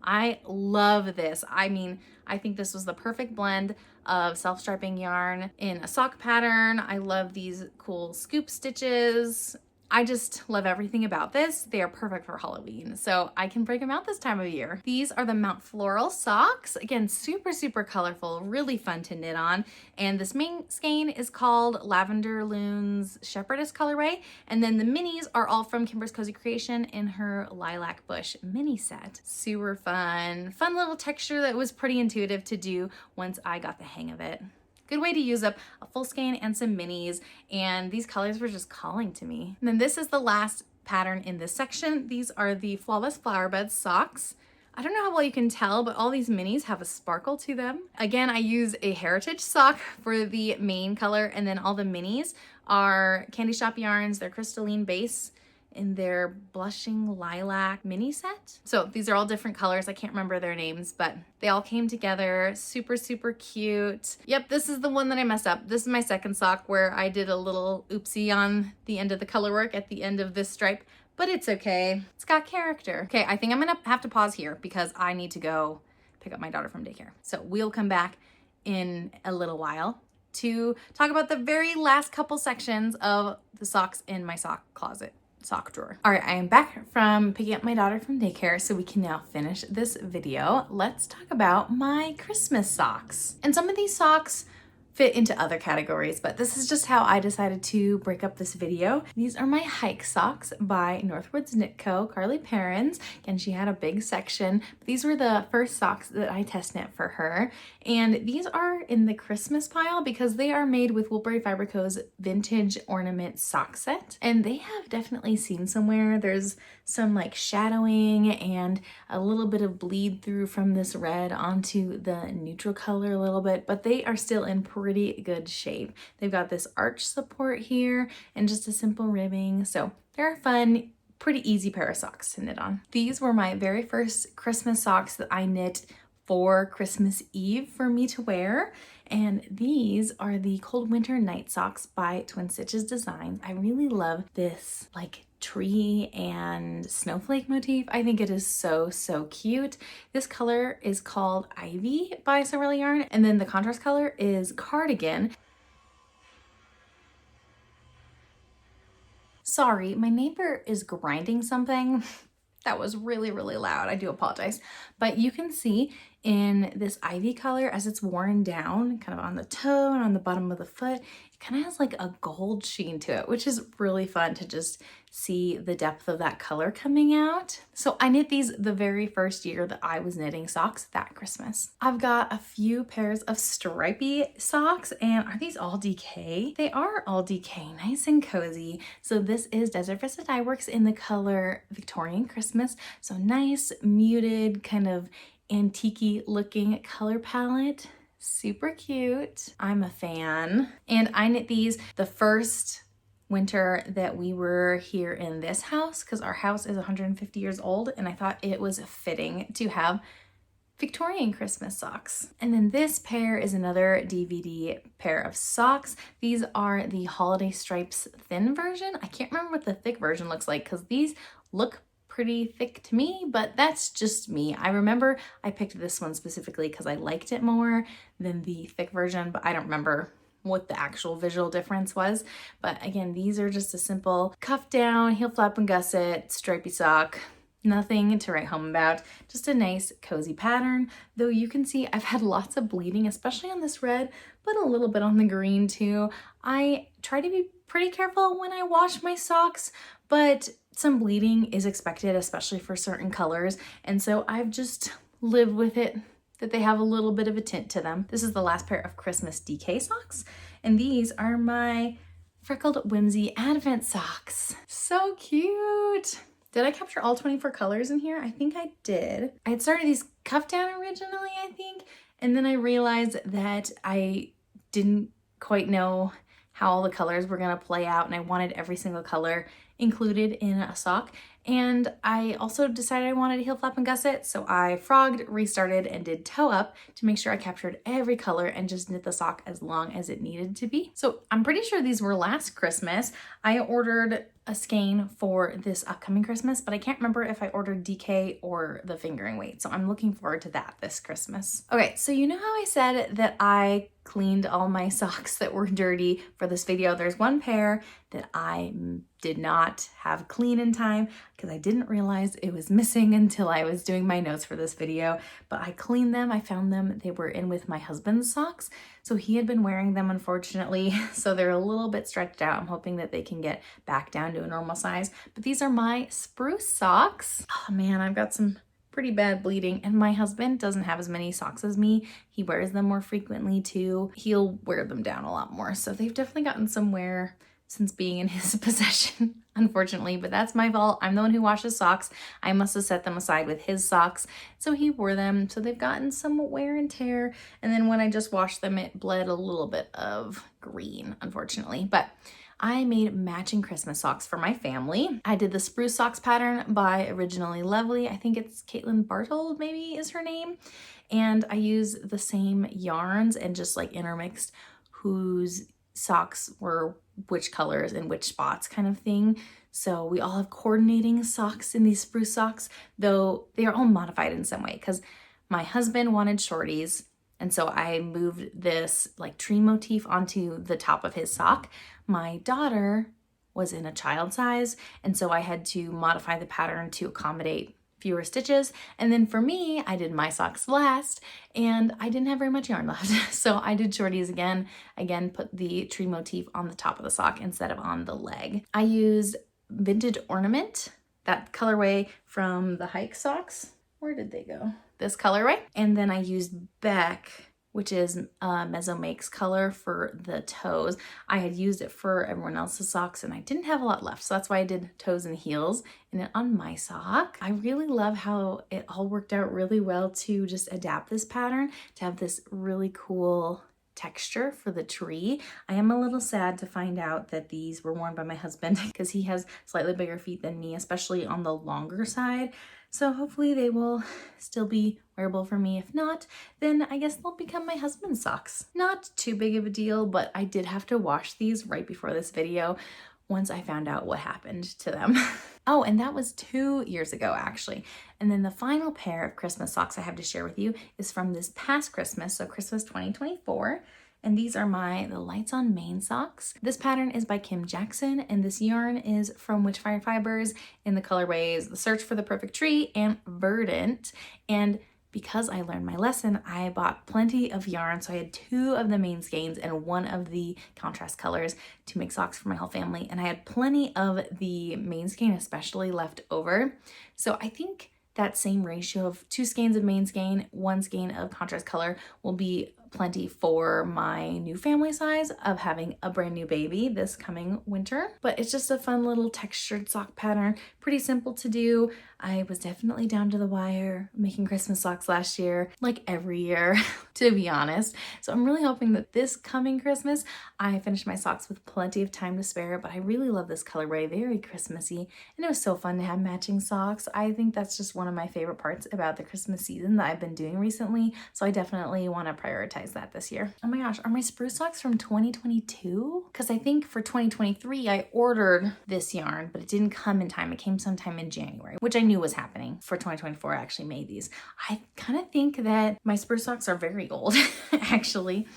I love this. I mean, I think this was the perfect blend of self-striping yarn in a sock pattern. I love these cool scoop stitches. I just love everything about this. They are perfect for Halloween, so I can break them out this time of year. These are the Mount Floral socks. Again, super colorful, really fun to knit on. And this main skein is called Lavender Loons Shepherdess colorway. And then the minis are all from Kimber's Cozy Creation in her Lilac Bush mini set. Super fun. Fun little texture that was pretty intuitive to do once I got the hang of it. Good way to use up a full skein and some minis, and these colors were just calling to me. And then this is the last pattern in this section. These are the Flawless Flower Bed socks. I don't know how well you can tell, but all these minis have a sparkle to them. Again, I use a Heritage sock for the main color, and then all the minis are Candy Shop Yarns, their crystalline base, in their Blushing Lilac mini set. So these are all different colors. I can't remember their names, but they all came together. Super cute. Yep, this is the one that I messed up. This is my second sock where I did a little oopsie on the end of the color work at the end of this stripe, but it's okay. It's got character. Okay, I think I'm gonna have to pause here because I need to go pick up my daughter from daycare. So we'll come back in a little while to talk about the very last couple sections of the socks in my sock closet. Sock drawer. All right, I am back from picking up my daughter from daycare, so we can now finish this video. Let's talk about my Christmas socks. And some of these socks fit into other categories, but this is just how I decided to break up this video. These are my hike socks by Northwoods Knit Co. Carlie Perrins. Again, she had a big section. These were the first socks that I test knit for her. And these are in the Christmas pile because they are made with Woolberry Fiber Co.'s vintage ornament sock set. And they have definitely seen somewhere. There's some like shadowing and a little bit of bleed through from this red onto the neutral color a little bit, but they are still in pretty good shape. They've got this arch support here and just a simple ribbing. So they're a fun, pretty easy pair of socks to knit on. These were my very first Christmas socks that I knit for Christmas Eve for me to wear. And these are the Cold Winter Night Socks by Twin Stitches Designs. I really love this like tree and snowflake motif. I think it is so cute. This color is called Ivy by Sewrella Yarn, and then the contrast color is Cardigan. Sorry, my neighbor is grinding something. That was really, really loud. I do apologize. But you can see in this ivy color as it's worn down, kind of on the toe and on the bottom of the foot, it kind of has like a gold sheen to it, which is really fun to just see the depth of that color coming out. So I knit these the very first year that I was knitting socks that Christmas. I've got a few pairs of stripy socks, and are these all DK? They are all DK, nice and cozy. So this is Desert Vista Dye Works in the color Victorian Christmas. So nice, muted, kind of antique-y looking color palette. Super cute. I'm a fan. And I knit these the first winter that we were here in this house because our house is 150 years old, and I thought it was fitting to have Victorian Christmas socks. And then this pair is another DVD pair of socks. These are the Holiday Stripes thin version. I can't remember what the thick version looks like because these look pretty thick to me, but that's just me. I remember I picked this one specifically because I liked it more than the thick version, but I don't remember what the actual visual difference was. But again, these are just a simple cuff down, heel flap and gusset, stripy sock. Nothing to write home about, just a nice cozy pattern. Though you can see I've had lots of bleeding, especially on this red, but a little bit on the green too. I try to be pretty careful when I wash my socks, but some bleeding is expected, especially for certain colors. And so I've just lived with it, that they have a little bit of a tint to them. This is the last pair of Christmas DK socks, and these are my Freckled Whimsy Advent socks. So cute. Did I capture all 24 colors in here? I think I did. I had started these cuff down originally, I think, and then I realized that I didn't quite know how all the colors were gonna play out, and I wanted every single color included in a sock. And I also decided I wanted a heel flap and gusset, so I frogged, restarted, and did toe up to make sure I captured every color and just knit the sock as long as it needed to be. So I'm pretty sure these were last Christmas. I ordered a skein for this upcoming Christmas, but I can't remember if I ordered DK or the fingering weight, so I'm looking forward to that this Christmas. Okay, so you know how I said that I cleaned all my socks that were dirty for this video? There's one pair that I did not have clean in time because I didn't realize it was missing until I was doing my notes for this video, but I cleaned them. I found them. They were in with my husband's socks, so he had been wearing them, unfortunately, so they're a little bit stretched out. I'm hoping that they can get back down to a normal size, but these are my spruce socks. Oh man, I've got some pretty bad bleeding, and my husband doesn't have as many socks as me. He wears them more frequently too. He'll wear them down a lot more, so they've definitely gotten some wear since being in his possession, unfortunately, but that's my fault. I'm the one who washes socks. I must have set them aside with his socks, so he wore them, so they've gotten some wear and tear, and then when I just washed them, it bled a little bit of green, unfortunately, but I made matching Christmas socks for my family. I did the spruce socks pattern by Originally Lovely. I think it's Caitlin Bartold, maybe is her name, and I used the same yarns and just like intermixed whose socks were which colors and which spots kind of thing. So we all have coordinating socks in these spruce socks, though they are all modified in some way because my husband wanted shorties, and so I moved this like tree motif onto the top of his sock. My daughter was in a child size, and so I had to modify the pattern to accommodate fewer stitches. And then for me, I did my socks last, and I didn't have very much yarn left. So I did shorties again, put the tree motif on the top of the sock instead of on the leg. I used Vintage Ornament, that colorway from the hike socks. Where did they go? This colorway. And then I used Beck, which is Mezzo Makes color for the toes. I had used it for everyone else's socks and I didn't have a lot left, so that's why I did toes and heels and it on my sock. I really love how it all worked out really well to just adapt this pattern to have this really cool texture for the tree. I am a little sad to find out that these were worn by my husband because he has slightly bigger feet than me, especially on the longer side. So hopefully they will still be wearable for me. If not, then I guess they'll become my husband's socks. Not too big of a deal, but I did have to wash these right before this video once I found out what happened to them. Oh, and that was 2 years ago actually. And then the final pair of Christmas socks I have to share with you is from this past Christmas, so Christmas 2024. And these are the Lights on Main socks. This pattern is by Kim Jackson, and this yarn is from Lovejoy Fibers in the colorways The Search for the Perfect Tree and Verdant. And because I learned my lesson, I bought plenty of yarn. So I had 2 of the main skeins and 1 of the contrast colors to make socks for my whole family. And I had plenty of the main skein especially left over. So I think that same ratio of 2 skeins of main skein, 1 skein of contrast color will be plenty for my new family size of having a brand new baby this coming winter. But it's just a fun little textured sock pattern, pretty simple to do. I was definitely down to the wire making Christmas socks last year, like every year, to be honest. So I'm really hoping that this coming Christmas, I finish my socks with plenty of time to spare, but I really love this colorway, very Christmassy, and it was so fun to have matching socks. I think that's just one of my favorite parts about the Christmas season that I've been doing recently, so I definitely want to prioritize that this year. Oh my gosh, are my spruce socks from 2022? Because I think for 2023, I ordered this yarn, but it didn't come in time. It came sometime in January, which I knew was happening. For 2024, I actually made these. I kind of think that my spruce socks are very old, actually.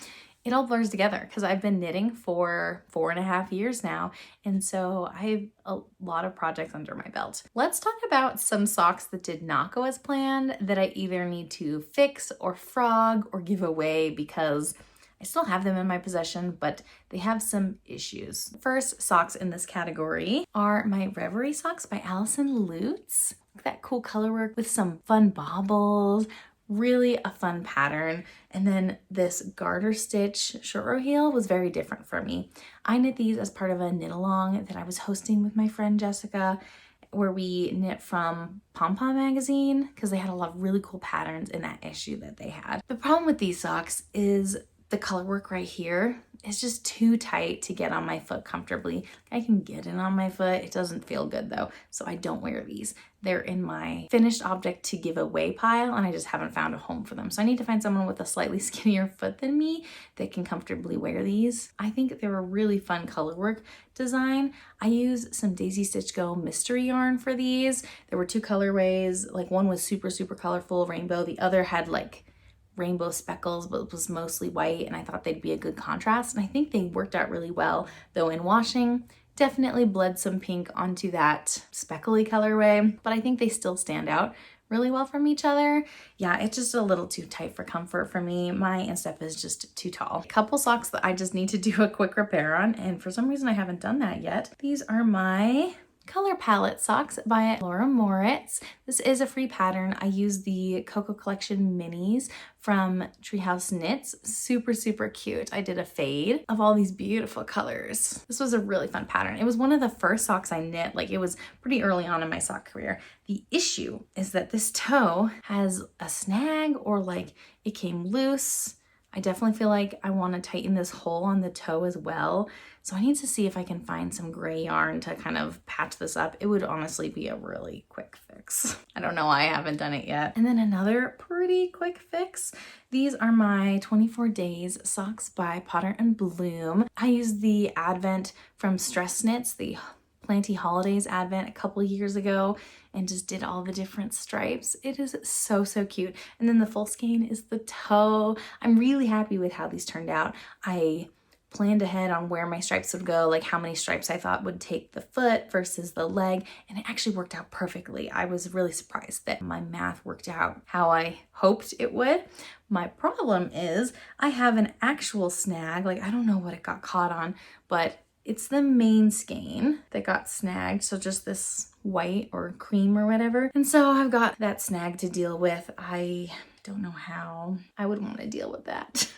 It all blurs together because I've been knitting for 4.5 years now. And so I have a lot of projects under my belt. Let's talk about some socks that did not go as planned that I either need to fix or frog or give away because I still have them in my possession, but they have some issues. First socks in this category are my Reverie socks by Allison Lutz. Look at that cool color work with some fun baubles. Really a fun pattern. And then this garter stitch short row heel was very different for me. I knit these as part of a knit along that I was hosting with my friend Jessica, where we knit from Pom Pom magazine because they had a lot of really cool patterns in that issue that they had. The problem with these socks is the color work right here is just too tight to get on my foot comfortably. I can get it on my foot. It doesn't feel good though, so I don't wear these. They're in my finished object to give away pile, and I just haven't found a home for them. So I need to find someone with a slightly skinnier foot than me that can comfortably wear these. I think they're a really fun color work design. I use some Daisy Stitch Go mystery yarn for these. There were 2 colorways, like one was super, super colorful rainbow. The other had like rainbow speckles, but it was mostly white, and I thought they'd be a good contrast. And I think they worked out really well, though in washing, definitely bled some pink onto that speckly colorway, but I think they still stand out really well from each other. Yeah, it's just a little too tight for comfort for me. My instep is just too tall. A couple socks that I just need to do a quick repair on, and for some reason I haven't done that yet. These are my Color Palette socks by Laura Moritz. This is a free pattern. I use the Coco Collection minis from Treehouse Knits. Super, super cute. I did a fade of all these beautiful colors. This was a really fun pattern. It was one of the first socks I knit. Like, it was pretty early on in my sock career. The issue is that this toe has a snag, or like it came loose. I definitely feel like I want to tighten this hole on the toe as well. So I need to see if I can find some gray yarn to kind of patch this up. It would honestly be a really quick fix. I don't know why I haven't done it yet. And then another pretty quick fix. These are my 24 Days socks by Potter and Bloom. I used the Advent from Stress Knits, the Planty Holidays Advent a couple years ago, and just did all the different stripes. It is so, so cute. And then the full skein is the toe. I'm really happy with how these turned out. I planned ahead on where my stripes would go, like how many stripes I thought would take the foot versus the leg, and it actually worked out perfectly. I was really surprised that my math worked out how I hoped it would. My problem is I have an actual snag. Like, I don't know what it got caught on, but it's the main skein that got snagged. So just this white or cream or whatever. And so I've got that snag to deal with. I don't know how I would want to deal with that.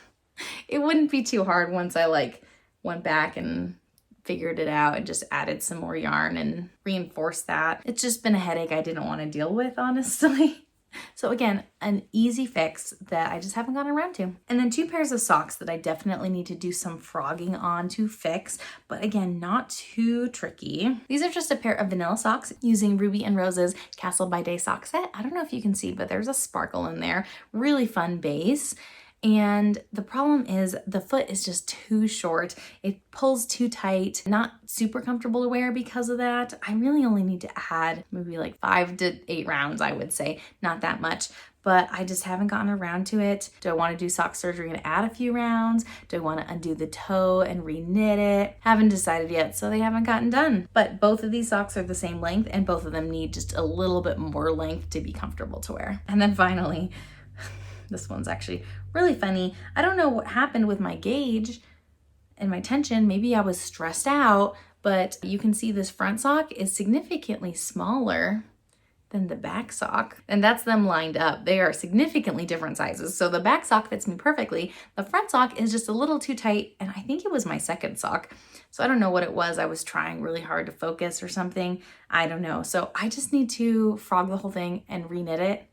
It wouldn't be too hard once I like went back and figured it out and just added some more yarn and reinforced that. It's just been a headache I didn't want to deal with, honestly. So again, an easy fix that I just haven't gotten around to. And then 2 pairs of socks that I definitely need to do some frogging on to fix, but again, not too tricky. These are just a pair of vanilla socks using Ruby and Rose's Castle by Day sock set. I don't know if you can see, but there's a sparkle in there. Really fun base. And the problem is the foot is just too short. It pulls too tight, not super comfortable to wear because of that. I really only need to add maybe like 5 to 8 rounds, I would say, not that much. But I just haven't gotten around to it. Do I want to do sock surgery and add a few rounds? Do I want to undo the toe and re-knit it? Haven't decided yet, so they haven't gotten done. But both of these socks are the same length, and both of them need just a little bit more length to be comfortable to wear. And then finally, this one's actually really funny. I don't know what happened with my gauge and my tension. Maybe I was stressed out, but you can see this front sock is significantly smaller than the back sock. And that's them lined up. They are significantly different sizes. So the back sock fits me perfectly. The front sock is just a little too tight, and I think it was my second sock. So I don't know what it was. I was trying really hard to focus or something. I don't know. So I just need to frog the whole thing and re-knit it,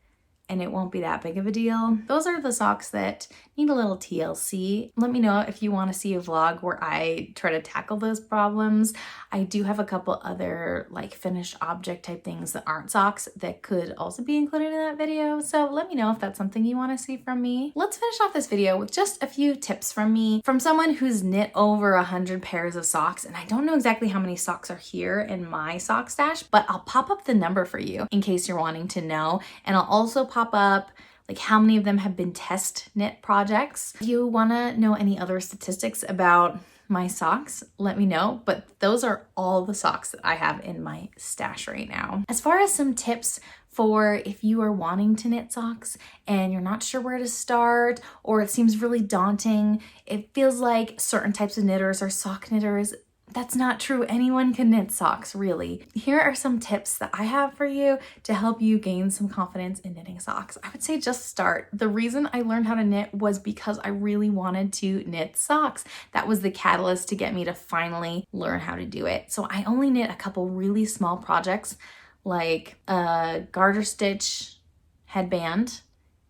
and it won't be that big of a deal. Those are the socks that need a little TLC. Let me know if you want to see a vlog where I try to tackle those problems. I do have a couple other like finished object type things that aren't socks that could also be included in that video. So let me know if that's something you want to see from me. Let's finish off this video with just a few tips from me, from someone who's knit over 100 pairs of socks. And I don't know exactly how many socks are here in my sock stash, but I'll pop up the number for you in case you're wanting to know. And I'll also pop up like how many of them have been test knit projects. If you want to know any other statistics about my socks, let me know. But those are all the socks that I have in my stash right now. As far as some tips for if you are wanting to knit socks and you're not sure where to start, or it seems really daunting, it feels like certain types of knitters are sock knitters. That's not true. Anyone can knit socks, really. Here are some tips that I have for you to help you gain some confidence in knitting socks. I would say just start. The reason I learned how to knit was because I really wanted to knit socks. That was the catalyst to get me to finally learn how to do it. So I only knit a couple really small projects, like a garter stitch headband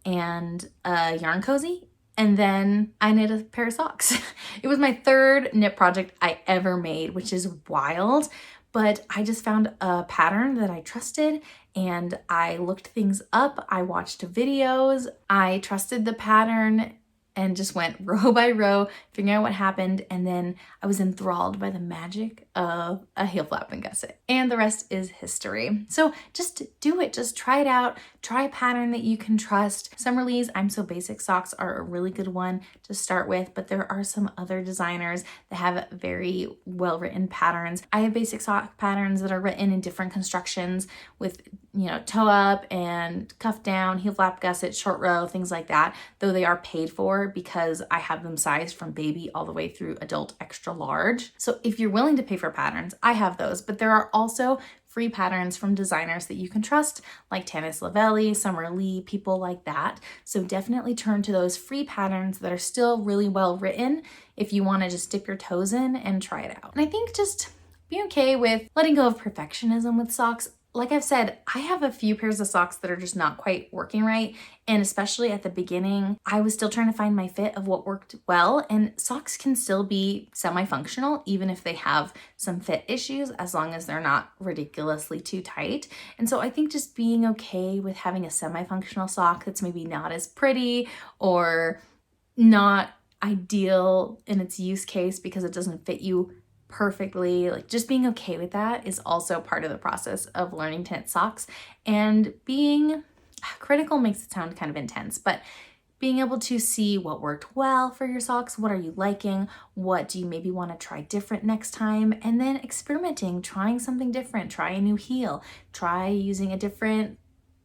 and a yarn cozy. And then I knit a pair of socks. It was my third knit project I ever made, which is wild, but I just found a pattern that I trusted, and I looked things up. I watched videos. I trusted the pattern and just went row by row, figuring out what happened. And then I was enthralled by the magic of a heel flap and gusset. And the rest is history. So just do it. Just try it out. Try a pattern that you can trust. Summerlee's I'm So Basic socks are a really good one to start with, but there are some other designers that have very well-written patterns. I have basic sock patterns that are written in different constructions with, you know, toe up and cuff down, heel flap gusset, short row, things like that, though they are paid for because I have them sized from baby all the way through adult extra large. So if you're willing to pay for patterns, I have those, but there are also free patterns from designers that you can trust, like Tanis Lavelli, Summer Lee, people like that. So definitely turn to those free patterns that are still really well written if you want to just dip your toes in and try it out. And I think just be okay with letting go of perfectionism with socks. Like I've said, I have a few pairs of socks that are just not quite working right. And especially at the beginning, I was still trying to find my fit of what worked well. And socks can still be semi-functional, even if they have some fit issues, as long as they're not ridiculously too tight. And so I think just being okay with having a semi-functional sock that's maybe not as pretty or not ideal in its use case because it doesn't fit you perfectly, like just being okay with that is also part of the process of learning to knit socks. And being critical makes it sound kind of intense, but being able to see what worked well for your socks, what are you liking, what do you maybe want to try different next time, and then experimenting, trying something different, try a new heel, try using a different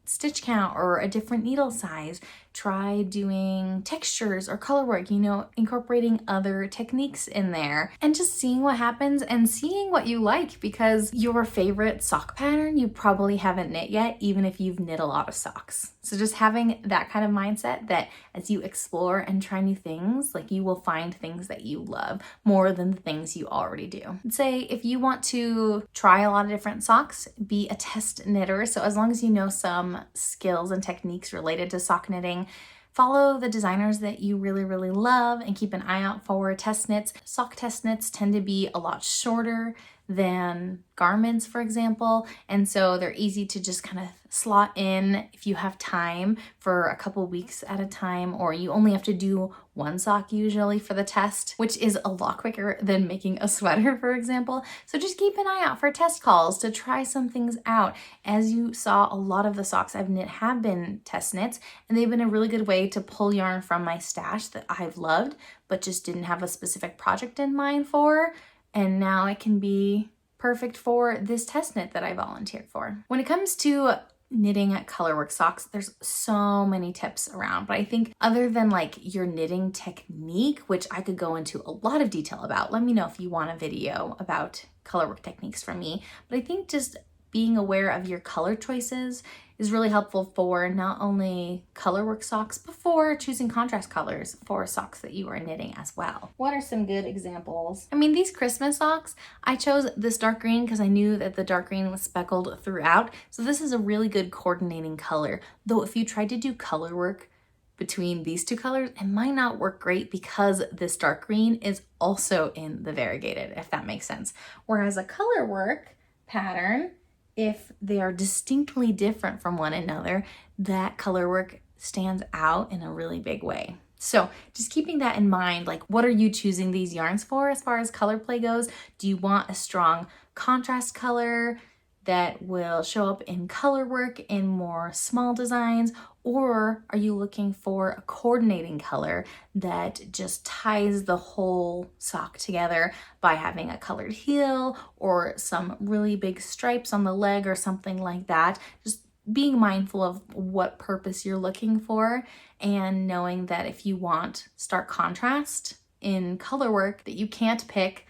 stitch count or a different needle size, try doing textures or color work, you know, incorporating other techniques in there and just seeing what happens and seeing what you like, because your favorite sock pattern you probably haven't knit yet, even if you've knit a lot of socks. So just having that kind of mindset that as you explore and try new things, like you will find things that you love more than the things you already do. I'd say if you want to try a lot of different socks, be a test knitter. So as long as you know some skills and techniques related to sock knitting, follow the designers that you really, really love and keep an eye out for test knits. Sock test knits tend to be a lot shorter than garments, for example. And so they're easy to just kind of slot in if you have time for a couple weeks at a time, or you only have to do one sock usually for the test, which is a lot quicker than making a sweater, for example. So just keep an eye out for test calls to try some things out. As you saw, a lot of the socks I've knit have been test knits, and they've been a really good way to pull yarn from my stash that I've loved, but just didn't have a specific project in mind for. And now it can be perfect for this test knit that I volunteered for. When it comes to knitting colorwork socks, there's so many tips around, but I think other than like your knitting technique, which I could go into a lot of detail about, let me know if you want a video about colorwork techniques from me, but I think just being aware of your color choices is really helpful for not only colorwork socks, but for choosing contrast colors for socks that you are knitting as well. What are some good examples? I mean, these Christmas socks, I chose this dark green because I knew that the dark green was speckled throughout. So this is a really good coordinating color. Though if you tried to do color work between these two colors, it might not work great because this dark green is also in the variegated, if that makes sense. Whereas a color work pattern, if they are distinctly different from one another, that color work stands out in a really big way. So just keeping that in mind, like what are you choosing these yarns for as far as color play goes? Do you want a strong contrast color that will show up in color work in more small designs? Or are you looking for a coordinating color that just ties the whole sock together by having a colored heel or some really big stripes on the leg or something like that? Just being mindful of what purpose you're looking for and knowing that if you want stark contrast in color work, that you can't pick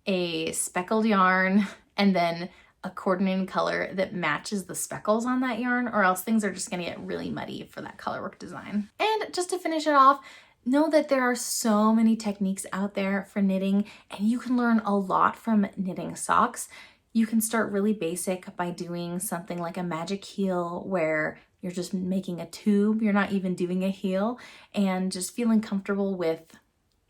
a speckled yarn and then a coordinating color that matches the speckles on that yarn, or else things are just gonna get really muddy for that colorwork design. And just to finish it off, know that there are so many techniques out there for knitting, and you can learn a lot from knitting socks. You can start really basic by doing something like a magic heel where you're just making a tube, you're not even doing a heel, and just feeling comfortable with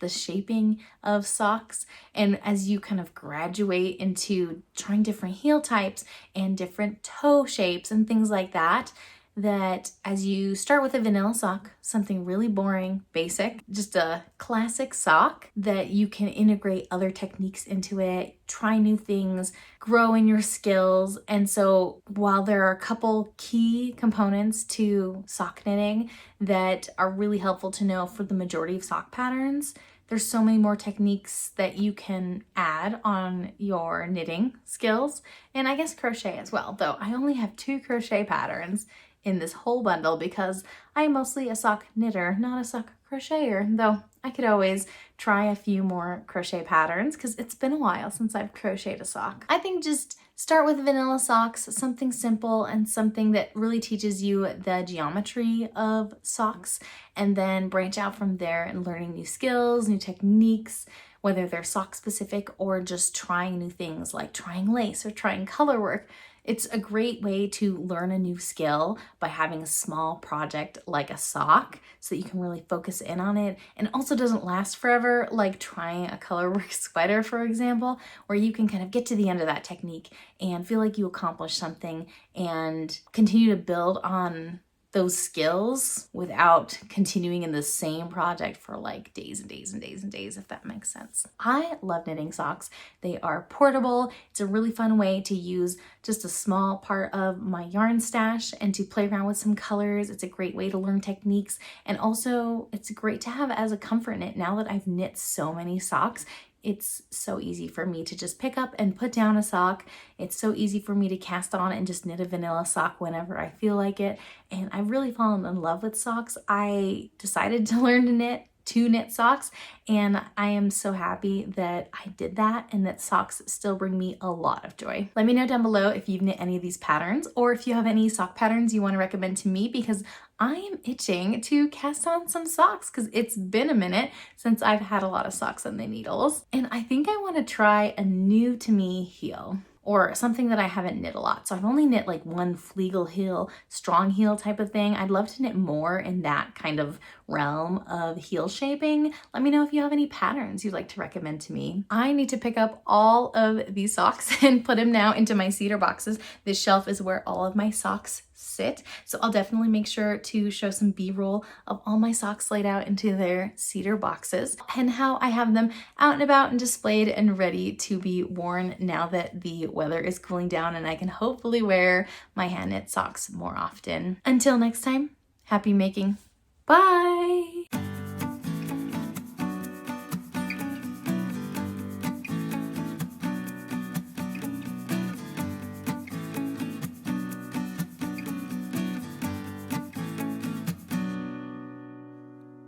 the shaping of socks. And as you kind of graduate into trying different heel types and different toe shapes and things like that, that as you start with a vanilla sock, something really boring, basic, just a classic sock, that you can integrate other techniques into it, try new things, grow in your skills. And so while there are a couple key components to sock knitting that are really helpful to know for the majority of sock patterns, there's so many more techniques that you can add on your knitting skills, and I guess crochet as well, though I only have 2 crochet patterns in this whole bundle because I'm mostly a sock knitter, not a sock crocheter, though I could always try a few more crochet patterns because it's been a while since I've crocheted a sock. I think just start with vanilla socks, something simple and something that really teaches you the geometry of socks, and then branch out from there and learning new skills, new techniques, whether they're sock specific or just trying new things like trying lace or trying color work. It's a great way to learn a new skill by having a small project like a sock so that you can really focus in on it, and also doesn't last forever, like trying a colorwork sweater, for example, where you can kind of get to the end of that technique and feel like you accomplished something and continue to build on those skills without continuing in the same project for like days and days and days and days, if that makes sense. I love knitting socks. They are portable. It's a really fun way to use just a small part of my yarn stash and to play around with some colors. It's a great way to learn techniques, and also it's great to have as a comfort knit. Now that I've knit so many socks, it's so easy for me to just pick up and put down a sock. It's so easy for me to cast on and just knit a vanilla sock whenever I feel like it. And I've really fallen in love with socks. I decided to learn to knit socks, and I am so happy that I did that and that socks still bring me a lot of joy. Let me know down below if you've knit any of these patterns, or if you have any sock patterns you want to recommend to me, because I am itching to cast on some socks because it's been a minute since I've had a lot of socks on the needles. And I think I want to try a new to me heel, or something that I haven't knit a lot. So I've only knit like one Fleegle heel, strong heel type of thing. I'd love to knit more in that kind of realm of heel shaping. Let me know if you have any patterns you'd like to recommend to me. I need to pick up all of these socks and put them now into my cedar boxes. This shelf is where all of my socks sit. So I'll definitely make sure to show some B-roll of all my socks laid out into their cedar boxes and how I have them out and about and displayed and ready to be worn now that the weather is cooling down and I can hopefully wear my hand knit socks more often. Until next time, happy making. Bye!